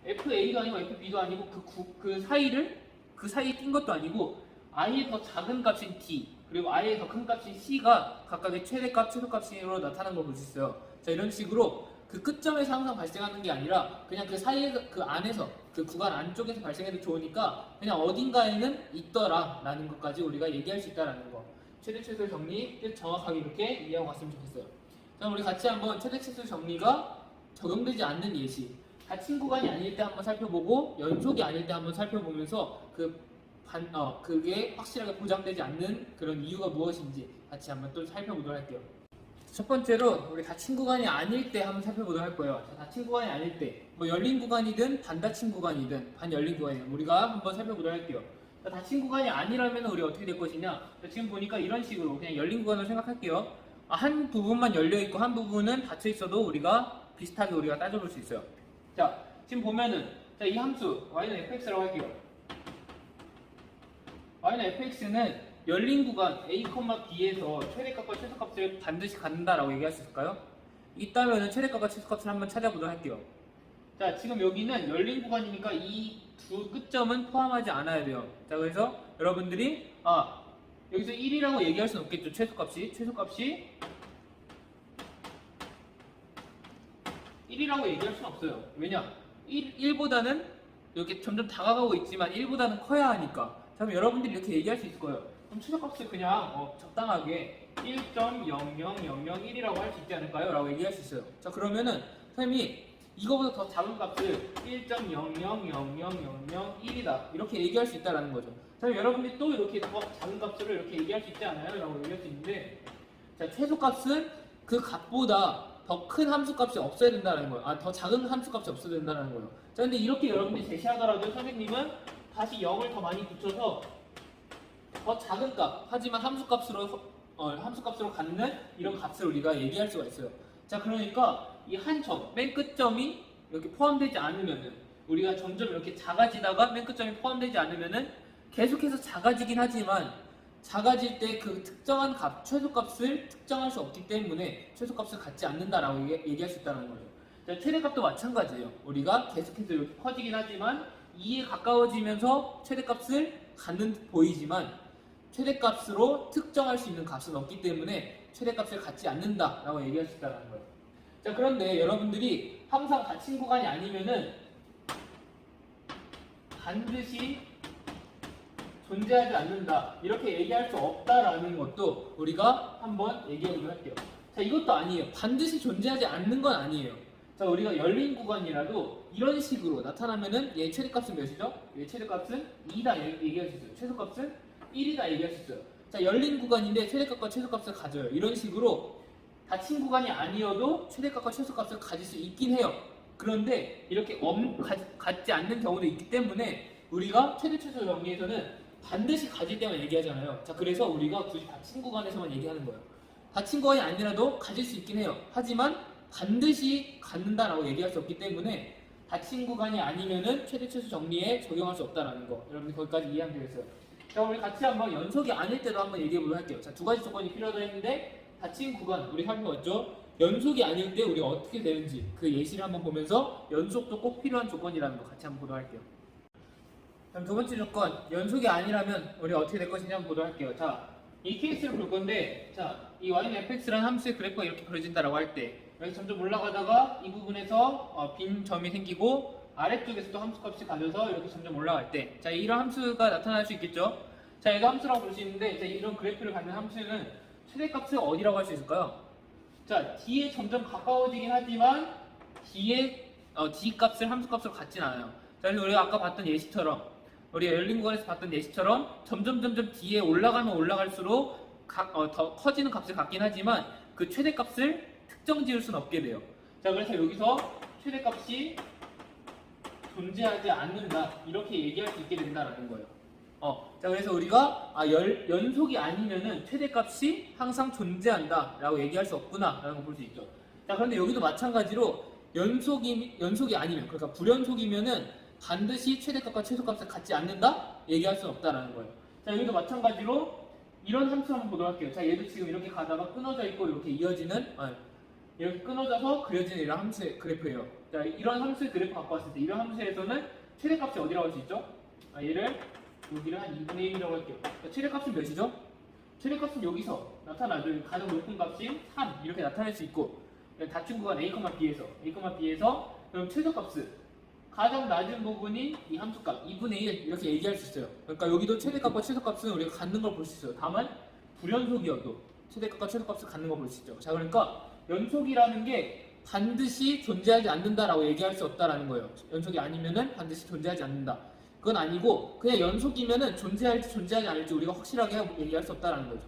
FA가 아니고 FB도 아니고 그 사이에 낀 것도 아니고 I의 더 작은 값인 D 그리고 I의 더 큰 값인 C가 각각의 최대값, 최소값으로 나타나는 걸 볼 수 있어요. 자, 이런 식으로 그 끝점에서 항상 발생하는 게 아니라 그냥 그 사이에 그 안에서 그 구간 안쪽에서 발생해도 좋으니까 그냥 어딘가에는 있더라라는 것까지 우리가 얘기할 수 있다라는 거. 최대 최소 정리 정확하게 이렇게 이해하고 갔으면 좋겠어요. 자, 우리 같이 한번 최대 최소 정리가 적용되지 않는 예시 닫힌 구간이 아닐 때 한번 살펴보고 연속이 아닐 때 한번 살펴보면서 그게 확실하게 보장되지 않는 그런 이유가 무엇인지 같이 한번 또 살펴보도록 할게요. 첫 번째로 우리 닫힌 구간이 아닐 때 한번 살펴보도록 할 거예요. 자, 닫힌 구간이 아닐 때, 뭐 열린 구간이든 반닫힌 구간이든 반열린 구간이든 우리가 한번 살펴보도록 할게요. 자, 닫힌 구간이 아니라면 우리 어떻게 될 것이냐? 자, 지금 보니까 이런 식으로 그냥 열린 구간으로 생각할게요. 한 부분만 열려 있고 한 부분은 닫혀 있어도 우리가 비슷하게 우리가 따져볼 수 있어요. 자, 지금 보면은 자, 이 함수 y는 fx라고 할게요. y는 fx는 열린 구간 a, b에서 최대값과 최소값을 반드시 갖는다라고 얘기할 수 있을까요? 있다면은 최대값과 최소값을 한번 찾아보도록 할게요. 자, 지금 여기는 열린 구간이니까 이 두 끝점은 포함하지 않아야 돼요. 자, 그래서 여러분들이 여기서 1이라고 얘기할 수는 없겠죠. 최소값이 1이라고 얘기할 수는 없어요. 왜냐? 1보다는 이렇게 점점 다가가고 있지만 1보다는 커야 하니까. 자, 그럼 여러분들이 이렇게 얘기할 수 있을 거예요. 그럼 최소값을 그냥 적당하게 1.00001이라고 할 수 있지 않을까요? 라고 얘기할 수 있어요. 자, 그러면은 선생님이 이거보다 더 작은 값을 1.0000001이다 이렇게 얘기할 수 있다는 거죠. 자, 여러분들이 또 이렇게 더 작은 값을 이렇게 얘기할 수 있지 않아요? 라고 얘기할 수 있는데, 자, 최소값은 그 값보다 더 큰 함수값이 없어야 된다는 거예요. 더 작은 함수값이 없어야 된다는 거예요. 자, 근데 이렇게 여러분들이 제시하더라도 선생님은 다시 0을 더 많이 붙여서 더 작은 값, 하지만 함수값으로 갖는 이런 값을 우리가 얘기할 수가 있어요. 자, 그러니까 이 한 점, 맨 끝점이 이렇게 포함되지 않으면은 우리가 점점 이렇게 작아지다가 맨 끝점이 포함되지 않으면은 계속해서 작아지긴 하지만 작아질 때 그 특정한 값, 최소값을 특정할 수 없기 때문에 최소값을 갖지 않는다라고 얘기할 수 있다는 거죠. 자, 최대값도 마찬가지예요. 우리가 계속해서 이렇게 커지긴 하지만 2에 가까워지면서 최대값을 갖는 듯 보이지만 최대값으로 특정할 수 있는 값은 없기 때문에 최대값을 갖지 않는다라고 얘기할 수 있다는 거예요. 자, 그런데 여러분들이 항상 닫힌 구간이 아니면은 반드시 존재하지 않는다 이렇게 얘기할 수 없다라는 것도 우리가 한번 얘기해보도록 할게요. 자, 이것도 아니에요. 반드시 존재하지 않는 건 아니에요. 자, 우리가 열린 구간이라도 이런 식으로 나타나면은 얘 최대값은 몇이죠? 얘 최대값은 2다 얘기할 수 있어요. 최소값은 1이다 얘기할 수 있어요. 자, 열린 구간인데 최대값과 최소값을 가져요. 이런 식으로 닫힌 구간이 아니어도 최대값과 최소값을 가질 수 있긴 해요. 그런데 이렇게 갖지 않는 경우도 있기 때문에 우리가 최대 최소 정리에서는 반드시 가질 때만 얘기하잖아요. 자, 그래서 우리가 굳이 닫힌 구간에서만 얘기하는 거예요. 닫힌 구간이 아니라도 가질 수 있긴 해요. 하지만 반드시 갖는다라고 얘기할 수 없기 때문에 닫힌 구간이 아니면은 최대 최소 정리에 적용할 수 없다라는 거. 여러분들 거기까지 이해하면 되겠어요. 자, 우리 같이 한번 연속이 아닐 때도 한번 얘기해 보도록 할게요. 자, 두 가지 조건이 필요하다 했는데 닫힌 구간 우리 살펴봤죠? 연속이 아닐 때 우리가 어떻게 되는지 그 예시를 한번 보면서 연속도 꼭 필요한 조건이라는 거 같이 한번 보도록 할게요. 그럼 두 번째 조건, 연속이 아니라면 우리가 어떻게 될 것이냐 한번 보도록 할게요. 자, 이 케이스를 볼 건데, 자, 이 y는 fx라는 함수의 그래프가 이렇게 그려진다라고 할 때, 여기 점점 올라가다가 이 부분에서 빈 점이 생기고 아래쪽에서도 함수값이 가져서 이렇게 점점 올라갈 때, 자, 이런 함수가 나타날 수 있겠죠. 자, 얘가 함수라고 볼 수 있는데, 자, 이런 그래프를 갖는 함수는 최대값을 어디라고 할 수 있을까요? 자, D에 점점 가까워지긴 하지만 D의 D 값을 함수값으로 갖진 않아요. 자, 그래서 우리가 아까 봤던 예시처럼 우리가 열린 구간에서 봤던 예시처럼 점점 D에 올라가면 올라갈수록 더 커지는 값을 갖긴 하지만 그 최대값을 특정 지을 수는 없게 돼요. 자, 그래서 여기서 최대값이 존재하지 않는다 이렇게 얘기할 수 있게 된다라는 거예요. 자, 그래서 우리가 연속이 아니면은 최대값이 항상 존재한다라고 얘기할 수 없구나라는 걸 볼 수 있죠. 자, 그런데 여기도 마찬가지로 연속이 아니면, 그러니까 불연속이면은 반드시 최대값과 최소값을 갖지 않는다? 얘기할 수는 없다라는 거예요. 자, 여기도 마찬가지로 이런 함수 한번 보도록 할게요. 자, 얘도 지금 이렇게 가다가 끊어져 있고 이렇게 이어지는, 이렇게 끊어져서 그려지는 이런 함수의 그래프예요. 자, 이런 함수의 그래프 갖고 왔을 때 이런 함수에서는 최대값이 어디라고 할 수 있죠? 얘를 여기를 한 2분의 1이라고 할게요. 자, 최대값은 몇이죠? 최대값은 여기서 나타나죠. 가장 높은 값인 3 이렇게 나타낼 수 있고, 다친 구간 A, B에서 그럼 최소값은 가장 낮은 부분이 이 함수값 2분의 1 이렇게 얘기할 수 있어요. 그러니까 여기도 최대값과 최소값은 우리가 갖는 걸 볼 수 있어요. 다만 불연속이어도 최대값과 최소값을 갖는 걸 볼 수 있죠. 자, 그러니까 연속이라는 게 반드시 존재하지 않는다라고 얘기할 수 없다라는 거예요. 연속이 아니면은 반드시 존재하지 않는다. 그건 아니고 그냥 연속이면은 존재할지 존재하지 않을지 우리가 확실하게 얘기할 수 없다라는 거죠.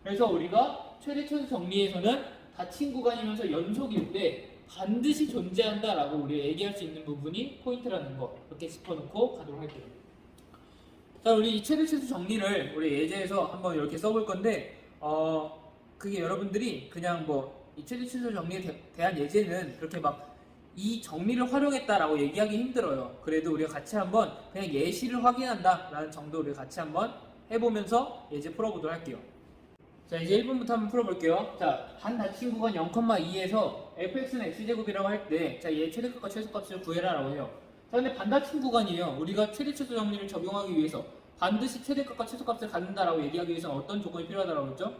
그래서 우리가 최대 최소 정리에서는 닫힌 구간이면서 연속일 때 반드시 존재한다라고 우리가 얘기할 수 있는 부분이 포인트라는 거 이렇게 짚어놓고 가도록 할게요. 자, 우리 이 최대 최소 정리를 우리 예제에서 한번 이렇게 써볼 건데 그게 여러분들이 그냥 뭐 이 최대 최소 정리에 대한 예제는 그렇게 막 이 정리를 활용했다라고 얘기하기 힘들어요. 그래도 우리가 같이 한번 그냥 예시를 확인한다라는 정도 우리가 같이 한번 해보면서 예제 풀어보도록 할게요. 자, 이제 1번부터 한번 풀어볼게요. 자, 반 닫힌 구간 0,2에서 fx는 x제곱이라고 할 때, 자, 얘 최대값과 최소값을 구해라라고 해요. 자, 근데 반 닫힌 구간이에요. 우리가 최대 최소 정리를 적용하기 위해서 반드시 최대값과 최소값을 갖는다라고 얘기하기 위해서는 어떤 조건이 필요하다고 했죠?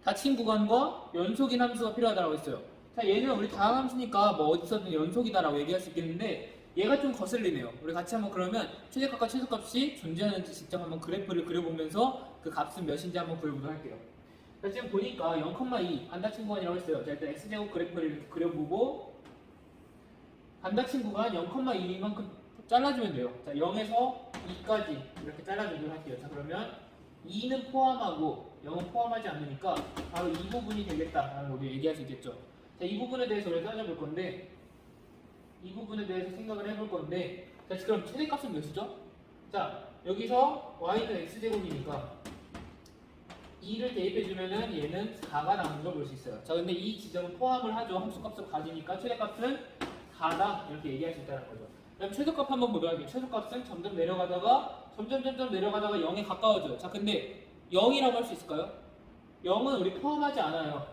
닫힌 구간과 연속인 함수가 필요하다고 했어요. 자, 얘는 우리 다항 함수니까 뭐 어디서든 연속이다라고 얘기할 수 있겠는데 얘가 좀 거슬리네요. 우리 같이 한번 그러면 최대값과 최소값이 존재하는지 직접 한번 그래프를 그려보면서 그 값은 몇인지 한번 구해보도록 할게요. 자, 지금 보니까 0,2 반닫힌 구간이라고 했어요. 자, 일단 x제곱 그래프를 이렇게 그려보고 반닫힌 구간 0,2만큼 잘라주면 돼요. 자, 0에서 2까지 이렇게 잘라주도록 할게요. 자, 그러면 2는 포함하고 0은 포함하지 않으니까 바로 이 부분이 되겠다라는 걸 우리 얘기할 수 있겠죠. 자, 이 부분에 대해서 우리가 따져볼 건데 이 부분에 대해서 생각을 해볼 건데 자, 그럼 최대값은 몇이죠? 자, 여기서 y는 x제곱이니까 2를 대입해주면은 얘는 4가 나오는 걸 볼 수 있어요. 자, 근데 이 지점은 포함을 하죠. 함수값을 가지니까 최대값은 4다 이렇게 얘기할 수 있다는 거죠. 그럼 최소값 한번 보도록 할게요. 최소값은 점점 내려가다가 점점 내려가다가 0에 가까워져요. 자, 근데 0이라고 할 수 있을까요? 0은 우리 포함하지 않아요.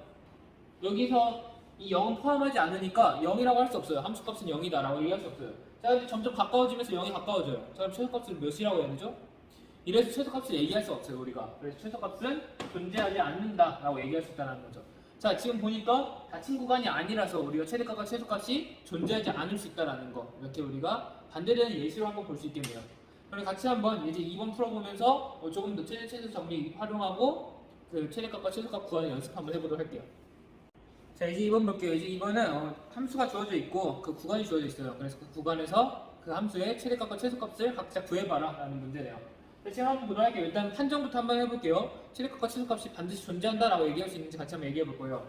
여기서 이 0은 포함하지 않으니까 0이라고 할 수 없어요. 함수값은 0이다라고 얘기할 수 없어요. 자, 근데 점점 가까워지면서 0이 가까워져요. 자, 그럼 최소값은 몇이라고 해야 되죠? 이래서 최소값을 얘기할 수 없어요, 우리가. 그래서 최소값은 존재하지 않는다라고 얘기할 수 있다는 거죠. 자, 지금 보니까 닫힌 구간이 아니라서 우리가 최대값과 최소값이 존재하지 않을 수 있다는 거. 이렇게 우리가 반대되는 예시로 한번 볼 수 있겠네요. 그럼 같이 한번 이제 2번 풀어보면서 조금 더 최소 정리 활용하고 그 최대값과 최소값 구하는 연습 한번 해보도록 할게요. 자, 이제 2번 볼게요. 이제 2번은 함수가 주어져 있고 그 구간이 주어져 있어요. 그래서 그 구간에서 그 함수의 최대값과 최소값을 각자 구해봐라 라는 문제네요. 지금 한번 보도록 할게요. 일단 판정부터 한번 해볼게요. 최대값과 최소값이 반드시 존재한다라고 얘기할 수 있는지 같이 한번 얘기해 볼 거예요.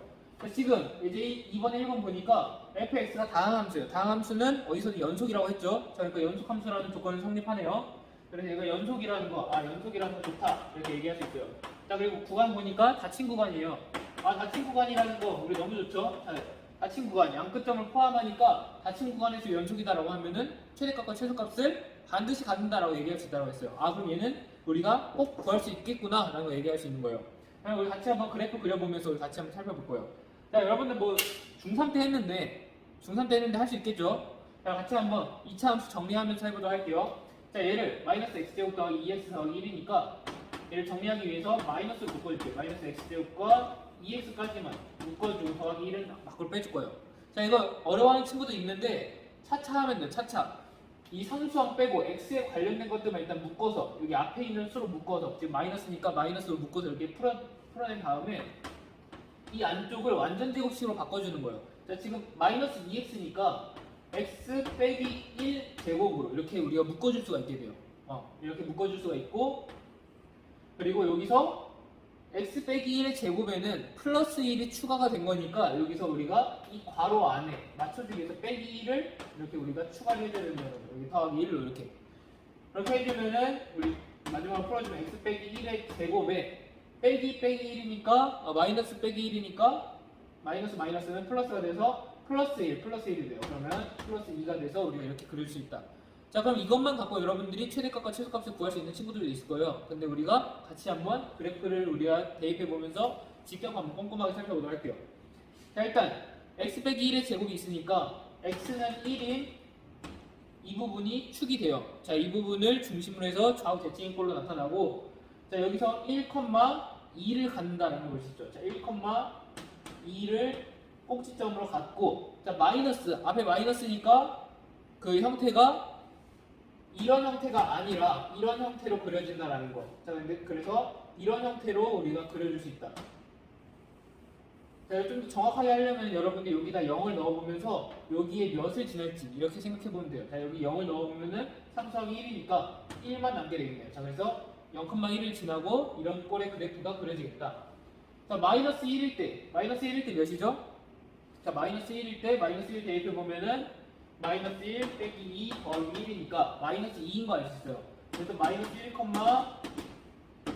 지금 이제 2번에 1번 보니까 fx가 다항함수예요. 다항함수는 어디서든 연속이라고 했죠. 자, 그러니까 연속함수라는 조건은 성립하네요. 그래서 얘가 연속이라는 거, 연속이라는 거 좋다 이렇게 얘기할 수 있어요. 자, 그리고 구간 보니까 닫힌 구간이에요. 닫힌 구간이라는 거 우리 너무 좋죠. 자, 닫힌 구간, 양끝점을 포함하니까 닫힌 구간에서 연속이다라고 하면은 최대값과 최소값을 반드시 갖는다라고 얘기할 수 있다고 했어요. 그럼 얘는 우리가 꼭 구할 수 있겠구나라는 걸 얘기할 수 있는 거예요. 그럼 우리 같이 한번 그래프 그려보면서 우리 같이 한번 살펴볼 거예요. 자, 여러분들 뭐 중3 때 했는데 할 수 있겠죠? 자, 같이 한번 2차 함수 정리하면서 해보도록 할게요. 자, 얘를 마이너스 x제곱 더하기 2x 더하기 1이니까 얘를 정리하기 위해서 마이너스를 묶어줄게요. 마이너스 x제곱과 2x까지만 묶어주고 더하기 1은 밖으로 빼줄 거예요. 자, 이거 어려워하는 친구도 있는데 차차 하면 돼요. 차차. 이 상수항 빼고 x에 관련된 것들만 일단 묶어서 여기 앞에 있는 수로 묶어서 지금 마이너스니까 마이너스로 묶어서 이렇게 풀어낸 다음에 이 안쪽을 완전 제곱식으로 바꿔주는 거예요. 자, 지금 마이너스 2x니까 x 빼기 1 제곱으로 이렇게 우리가 묶어줄 수가 있게 돼요. 이렇게 묶어줄 수가 있고, 그리고 여기서 x 빼기 1의 제곱에는 플러스 1이 추가가 된 거니까 여기서 우리가 이 괄호 안에 맞춰주기 위해서 빼기 1을 이렇게 우리가 추가를 해줘야 되는 거예요. 여기 더하기 1로 이렇게 해주면은 우리 마지막으로 풀어주면 x 빼기 1의 제곱에 빼기 1이니까 마이너스 빼기 1이니까 마이너스는 플러스가 돼서 플러스 1이 돼요. 그러면 플러스 2가 돼서 우리가 이렇게 그릴 수 있다. 자, 그럼 이것만 갖고 여러분들이 최대값과 최소값을 구할 수 있는 친구들도 있을 거예요. 근데 우리가 같이 한번 그래프를 우리가 대입해 보면서 직접 한번 꼼꼼하게 살펴보도록 할게요. 자, 일단 x 빼기 1의 제곱이 있으니까 x는 1인 이 부분이 축이 돼요. 자, 이 부분을 중심으로 해서 좌우 대칭꼴로 나타나고, 자, 여기서 1,2를 갖는다라는 걸 볼 수 있죠. 자, 1,2를 꼭지점으로 갖고, 자, 마이너스, 앞에 마이너스니까 그 형태가 이런 형태가 아니라 이런 형태로 그려진다라는 거. 자, 근데 그래서 이런 형태로 우리가 그려줄 수 있다. 자, 좀 더 정확하게 하려면 여러분들 여기다 0을 넣어보면서 여기에 몇을 지날지 이렇게 생각해보면 돼요. 자, 여기 0을 넣어보면은 3 더하기 1이니까 1만 남게 되겠네요. 자, 그래서 0,1을 지나고 이런 꼴의 그래프가 그려지겠다. 자, 마이너스 1일 때 몇이죠? 자, 마이너스 1일 때 마이너스 1 대입해보면은 마이너스 1 빼기 2 더하기 1이니까 마이너스 2인 거 알 수 있어요. 그래서 마이너스 1,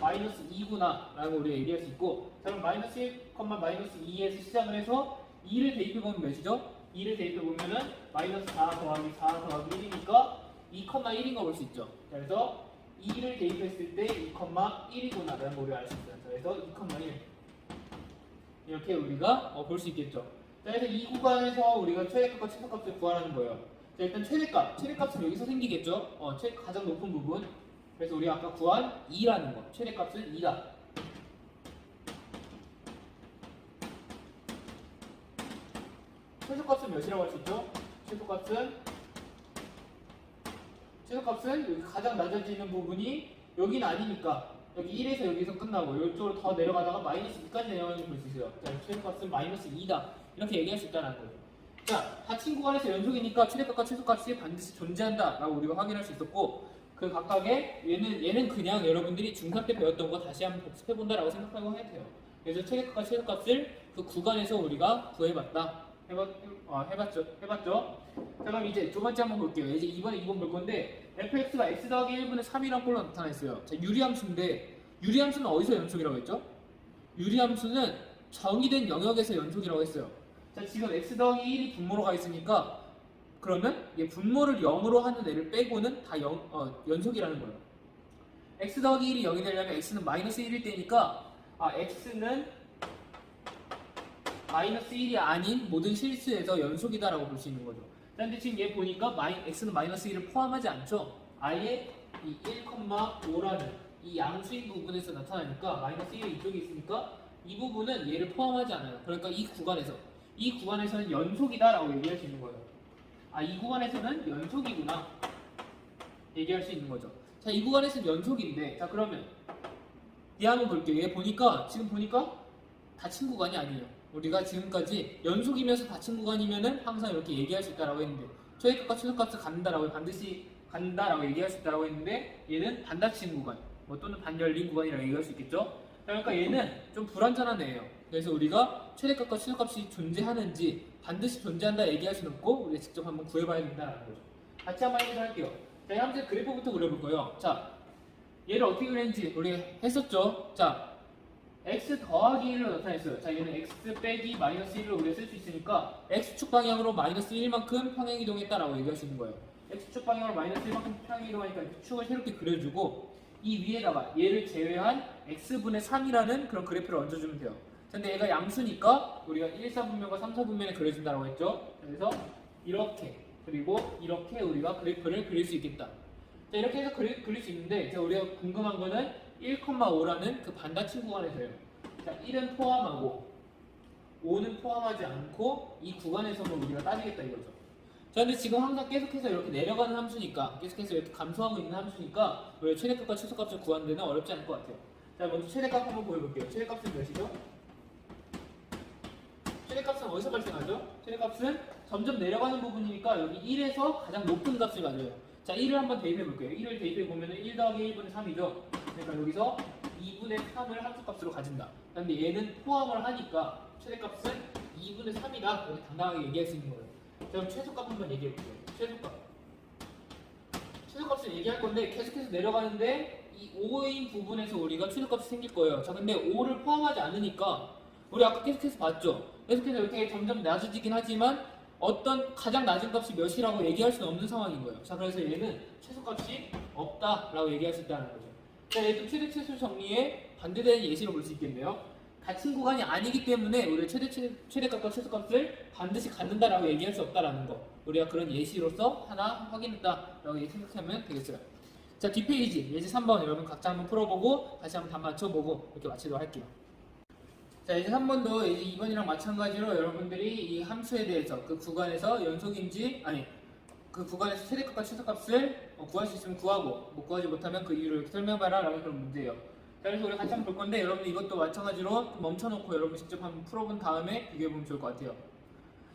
마이너스 2구나 라고 우리가 얘기할 수 있고, 자, 그럼 마이너스 1, 마이너스 2에서 시작을 해서 2를 대입해보면 몇이죠? 2를 대입해보면은 마이너스 4 더하기 1이니까 2,1인 거 볼 수 있죠. 자, 그래서 2를 대입했을 때 2,1이구나 라는 걸 우리가 알 수 있어요. 자, 그래서 2,1 이렇게 우리가 볼 수 있겠죠. 자, 그래서 이 구간에서 우리가 최대값과 최소값을 구하라는 거예요. 자, 일단 최대값은 여기서 생기겠죠. 가장 높은 부분. 그래서 우리가 아까 구한 2라는 거, 최대값은 2다. 최소값은 몇이라고 할 수 있죠? 최소값은 여기 가장 낮아지는 부분이 여기는 아니니까 여기 1에서 여기서 끝나고 이쪽으로 더 내려가다가 마이너스 2까지 내려가는 걸 볼 수 있어요. 자, 최소값은 마이너스 2다. 이렇게 얘기할 수 있다는 거예요. 자, 다친 구간에서 연속이니까 최대값과 최소값이 반드시 존재한다 라고 우리가 확인할 수 있었고, 그 각각의 얘는 그냥 여러분들이 중3 때 배웠던 거 다시 한번 복습해본다라고 생각하고 해도 돼요. 그래서 최대값과 최소값을 그 구간에서 우리가 구해봤다. 해봤죠? 자, 그럼 이제 두 번째 한번 볼게요. 이제 이번에 2번 볼 건데, fx가 x 더하기 1분의 3이란 꼴로 나타났어요. 자, 유리함수인데, 유리함수는 어디서 연속이라고 했죠? 유리함수는 정의된 영역에서 연속이라고 했어요. 자, 지금 x 더하기 1이 분모로 가 있으니까 그러면 얘 분모를 0으로 하는 애를 빼고는 다 연속이라는 거예요. x 더하기 1이 0이 되려면 x는 마이너스 1일 때니까 x는 마이너스 1이 아닌 모든 실수에서 연속이다라고 볼 수 있는 거죠. 그런데 지금 얘 보니까 x는 마이너스 1을 포함하지 않죠. 아예 이 1,5라는 이 양수인 부분에서 나타나니까 마이너스 1이 이쪽에 있으니까 이 부분은 얘를 포함하지 않아요. 그러니까 이 구간에서는 연속이다라고 얘기할 수 있는 거예요. 이 구간에서는 연속이구나 얘기할 수 있는 거죠. 자, 이 구간에서는 연속인데, 자, 그러면 얘 한번 볼게요. 얘 지금 보니까 닫힌 구간이 아니에요. 우리가 지금까지 연속이면서 닫힌 구간이면은 항상 이렇게 얘기할 수 있다라고 했는데, 최대값과 최소값을 반드시 간다라고 얘기할 수 있다라고 했는데, 얘는 반닫힌 구간, 또는 반열린 구간이라고 얘기할 수 있겠죠. 그러니까 얘는 좀 불완전한 애예요. 그래서 우리가 최대값과 최소값이 존재하는지 반드시 존재한다 얘기할 수는 없고, 우리가 직접 한번 구해봐야 된다는 거죠. 같이 한번 해볼게요. 자, 현재 그래프부터 그려볼 거예요. 자, 얘를 어떻게 그렸는지 우리 했었죠. 자, x 더하기 1로 나타냈어요. 자, 얘는 x 빼기 마이너스 1로 우리가 쓸 수 있으니까 x축 방향으로 마이너스 1만큼 평행 이동했다라고 얘기할 수 있는 거예요. x축 방향으로 마이너스 1만큼 평행 이동하니까 그 축을 새롭게 그려주고, 이 위에다가 얘를 제외한 x분의 3이라는 그런 그래프를 얹어주면 돼요. 근데 얘가 양수니까 우리가 1, 4분면과 3, 4분면에 그려진다고 했죠. 그래서 이렇게, 그리고 이렇게 우리가 그래프를 그릴 수 있겠다. 자, 이렇게 해서 그릴 수 있는데, 자, 우리가 궁금한 거는 1,5라는 그 반닫힌 구간에서요. 자, 1은 포함하고 5는 포함하지 않고 이 구간에서만 우리가 따지겠다 이거죠. 자, 근데 지금 항상 계속해서 이렇게 내려가는 함수니까, 계속해서 이렇게 감소하고 있는 함수니까 우리가 최대값과 최소값을 구하는 데는 어렵지 않을 것 같아요. 자, 먼저 최대값 한번 보여볼게요. 최대값은 몇이죠? 최대값은 어디서 발생하죠? 최대값은 점점 내려가는 부분이니까 여기 1에서 가장 높은 값을 가져요. 자, 1을 한번 대입해볼게요. 1을 대입해보면 1 더하기 1분의 3이죠. 그러니까 여기서 2분의 3을 함수값으로 가진다. 그런데 얘는 포함을 하니까 최대값은 2분의 3이다. 이렇게 당당하게 얘기할 수 있는 거예요. 자, 그럼 최소값 한번 얘기해볼게요. 최소값을 얘기할 건데 계속해서 내려가는데 이 5인 부분에서 우리가 최소값이 생길 거예요. 자, 근데 5를 포함하지 않으니까 우리 아까 계속해서 봤죠? 계속해서 이렇게 점점 낮아지긴 하지만 어떤 가장 낮은 값이 몇이라고 얘기할 수는 없는 상황인 거예요. 자, 그래서 얘는 최소값이 없다라고 얘기할 수 있다는 거죠. 자, 얘도 최대 최소 정리의 반대되는 예시로 볼 수 있겠네요. 갇힌 구간이 아니기 때문에 우리가 최대값과 최소값을 반드시 갖는다라고 얘기할 수 없다라는 거. 우리가 그런 예시로서 하나 확인했다라고 생각하면 되겠어요. 자, 뒷페이지 예제 3번 여러분 각자 한번 풀어보고 다시 한번 답 맞춰보고 이렇게 마치도록 할게요. 자, 이제 3번도 이제 2번이랑 마찬가지로 여러분들이 이 함수에 대해서 그 구간에서 연속인지 아니 그 구간에서 최대값과 최소값을 구할 수 있으면 구하고 못 구하지 못하면 그 이유를 이렇게 설명해봐라 라는 그런 문제예요. 자, 그래서 우리 같이 한번 볼 건데 여러분 이것도 마찬가지로 멈춰놓고 여러분 직접 한번 풀어본 다음에 비교해보면 좋을 것 같아요.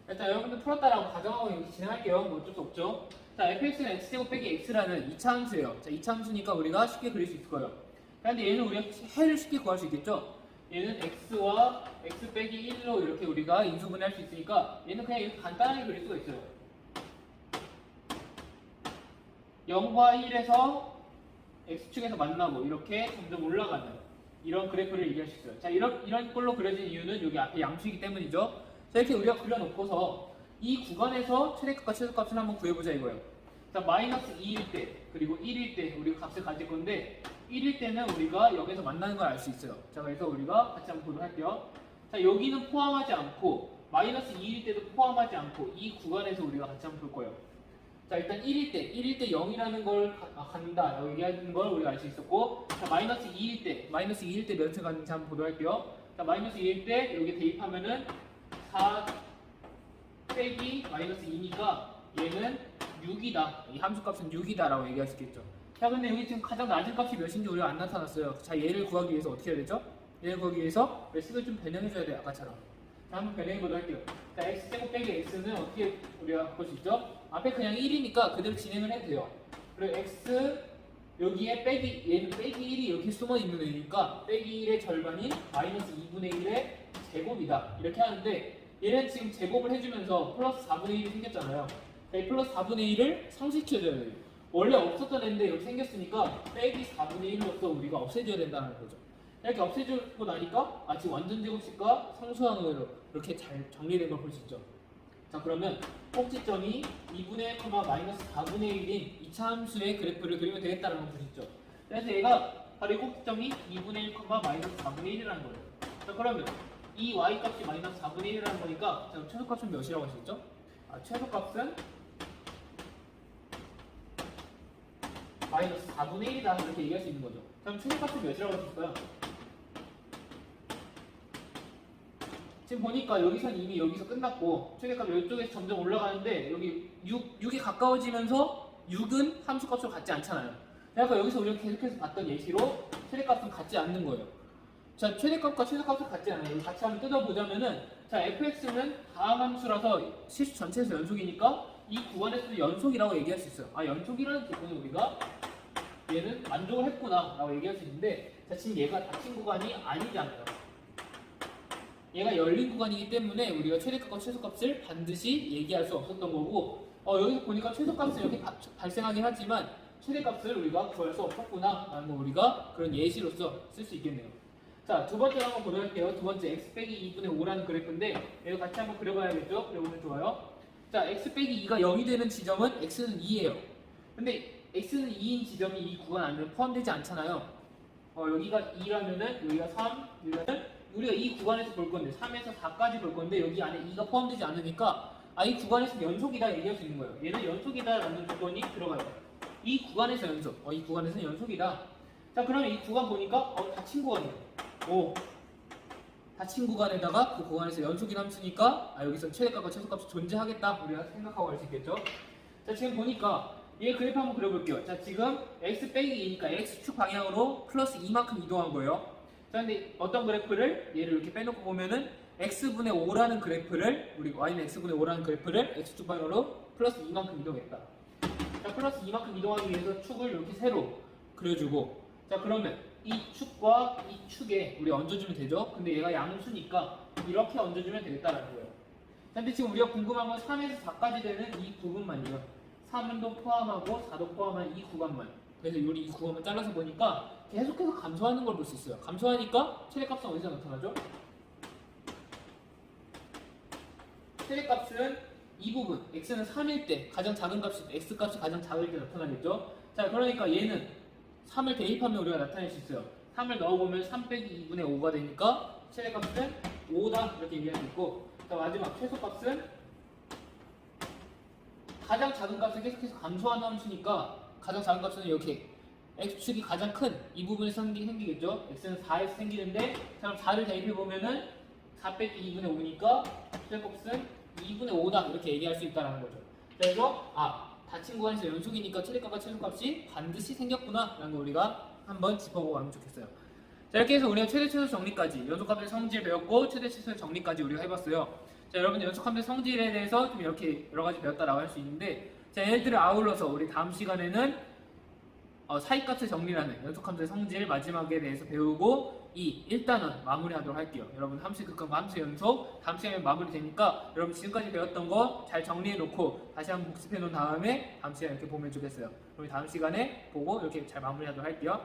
일단 여러분들 풀었다라고 가정하고 이렇게 진행할게요. 뭐 어쩔 수 없죠. 자, fx는 x제곱 빼기 x라는 2차 함수예요. 자, 2차 함수니까 우리가 쉽게 그릴 수 있을 거예요. 그런데 얘는 우리가 해를 쉽게 구할 수 있겠죠? 얘는 x와 x 빼기 1로 이렇게 우리가 인수분해할 수 있으니까 얘는 그냥 이렇게 간단하게 그릴 수가 있어요. 0과 1에서 x축에서 만나고 이렇게 점점 올라가는 이런 그래프를 얘기할 수 있어요. 자, 이런 꼴로 그려진 이유는 여기 앞에 양수이기 때문이죠. 자, 이렇게 우리가 그려놓고서 이 구간에서 최대값과 최소값을 한번 구해보자 이거예요. 자, 마이너스 2일 때 그리고 1일 때 우리가 값을 가질 건데 1일 때는 우리가 여기서 만나는 걸 알 수 있어요. 자, 그래서 우리가 같이 한번 보도록 할게요. 자, 여기는 포함하지 않고 마이너스 2일 때도 포함하지 않고 이 구간에서 우리가 같이 한번 볼 거예요. 자, 일단 1일 때 0이라는 걸 갖는다 라고 얘기하는 걸 우리가 알 수 있었고, 자, 마이너스 2일 때 몇을 갖는지 한번 보도록 할게요. 자, 마이너스 2일 때 여기 대입하면은 4 빼기 마이너스 2니까 얘는 6이다. 이 함수값은 6이다 라고 얘기할 수 있겠죠. 자, 근데 여기 지금 가장 낮은 값이 몇인지 우리가 안 나타났어요. 자, 얘를 구하기 위해서 어떻게 해야 되죠? 얘를 구하기 위해서 식을 좀 변형해줘야 돼요. 아까처럼. 자, 한번 변형해보도록 할게요. 자, x제곱 빼기 x는 어떻게 우리가 볼 수 있죠? 앞에 그냥 1이니까 그대로 진행을 해도 돼요. 그리고 x 여기에 얘는 빼기 1이 이렇게 숨어 있는 애니까 빼기 1의 절반인 마이너스 2분의 1의 제곱이다. 이렇게 하는데 얘는 지금 제곱을 해주면서 플러스 4분의 1이 생겼잖아요. 이 플러스 4분의 1을 상쇄시켜줘야 돼요. 원래 없었던 애인데 이렇게 생겼으니까 빼기 4분의 1로서 우리가 없애줘야 된다는 거죠. 이렇게 없애주고 나니까 지금 완전 제곱식과 상수항으로 이렇게 잘 정리된 걸 볼 수 있죠. 자, 그러면 꼭지점이 2분의 1, 마이너스 4분의 1인 2차 함수의 그래프를 그리면 되겠다는 걸 볼 수 있죠. 그래서 얘가 바로 이 꼭지점이 2분의 1, 마이너스 4분의 1이라는 거예요. 자, 그러면 이 y값이 마이너스 4분의 1이라는 거니까 자, 최소값은 몇이라고 할 수 있죠? 최소값은 마이너스 4분의 1이다 이렇게 얘기할 수 있는 거죠. 그럼 최소값은 몇이라고 할 수 있을까요? 지금 보니까 여기선 이미 여기서 끝났고 최대값 이쪽에서 점점 올라가는데 여기 6이 가까워지면서 6은 함수값으로 같지 않잖아요. 그러니까 여기서 우리가 계속해서 봤던 예시로 최대값은 같지 않는 거예요. 자, 최대값과 최소값은 같지 않아요. 여기 같이 한번 뜯어보자면은 자, fx는 다항 함수라서 실수 전체에서 연속이니까 이 구간에서도 연속이라고 얘기할 수 있어요. 연속이라는 기본은 우리가 얘는 만족을 했구나 라고 얘기할 수 있는데 자, 지금 얘가 닫힌 구간이 아니잖아요. 얘가 열린 구간이기 때문에 우리가 최대값과 최소값을 반드시 얘기할 수 없었던 거고 여기서 보니까 최소값은 이렇게 발생하긴 하지만 최대값을 우리가 구할 수 없었구나 라는 거 우리가 그런 예시로서 쓸 수 있겠네요. 자, 두 번째로 한번 보도록 할게요. 두 번째 x 빼기 2분의 5라는 그래프인데 이거 같이 한번 그려봐야겠죠? 그려보면 좋아요. 자, x 빼기 2가 0이 되는 지점은 x는 2예요. 근데 x는 2인 지점이 이 구간 안에 포함되지 않잖아요. 여기가 2라면은 여기가 3, 여기는 우리가 이 구간에서 볼 건데 3에서 4까지 볼 건데 여기 안에 2가 포함되지 않으니까 이 구간에서 연속이다 얘기할 수 있는 거예요. 얘는 연속이다라는 조건이 들어가요. 이 구간에서 연속. 이 구간에서는 연속이다. 자, 그러면 이 구간 보니까 닫힌 구간이에요. 닫힌 구간에다가 그 구간에서 연속이 남으니까 여기서 최대값과 최소값이 존재하겠다 우리가 생각하고 할 수 있겠죠. 자, 지금 보니까 얘 그래프 한번 그려볼게요. 자, 지금 x 빼기 2니까 x축 방향으로 플러스 2만큼 이동한 거예요. 자, 근데 어떤 그래프를 얘를 이렇게 빼놓고 보면은 x분의 5라는 그래프를 우리 y는 x분의 5라는 그래프를 x축 방향으로 플러스 2만큼 이동했다. 자, 플러스 2만큼 이동하기 위해서 축을 이렇게 세로 그려주고 자, 그러면 이 축과 이 축에 우리 얹어주면 되죠. 근데 얘가 양수니까 이렇게 얹어주면 되겠다라는 거예요. 자, 근데 지금 우리가 궁금한 건 3에서 4까지 되는 이 부분만이요. 3도 포함하고 4도 포함한 이 구간만. 그래서 우리 이 구간만 잘라서 보니까 계속해서 감소하는 걸 볼 수 있어요. 감소하니까 최대값은 어디서 나타나죠? 최대값은 이 부분 x는 3일 때 가장 작은 값이 x값이 가장 작을 때 나타나겠죠. 자, 그러니까 얘는 3을 대입하면 우리가 나타낼 수 있어요. 3을 넣어보면 3 빼기 2분의 5가 되니까 최대값은 5다 이렇게 얘기할 수 있고, 자, 마지막 최소값은 가장 작은 값은 계속해서 감소하는 함수니까 가장 작은 값은 이렇게 x축이 가장 큰 이 부분에서 생기겠죠. x는 4에서 생기는데, 자, 그럼 4를 대입해보면은 4 빼기 2분의 5니까 최대값은 2분의 5다 이렇게 얘기할 수 있다는 거죠. 그래서 닫힌 구간에서 연속이니까 최대값과 최소값이 반드시 생겼구나 라는 거 우리가 한번 짚어보고 가면 좋겠어요. 자, 이렇게 해서 우리가 최대 최소 정리까지 연속함수의 성질 배웠고 최대 최소 정리까지 우리가 해봤어요. 자, 여러분 연속함수의 성질에 대해서 좀 이렇게 여러 가지 배웠다라고 할 수 있는데, 자, 얘네들을 아울러서 우리 다음 시간에는 사이값의 정리라는 연속함수의 성질 마지막에 대해서 배우고 이 1단원 마무리하도록 할게요. 여러분 함수의 극한과 함수의 연속 다음 시간에 마무리되니까 여러분 지금까지 배웠던 거 잘 정리해 놓고 다시 한번 복습해 놓은 다음에 다음 시간에 이렇게 보면 좋겠어요. 우리 다음 시간에 보고 이렇게 잘 마무리하도록 할게요.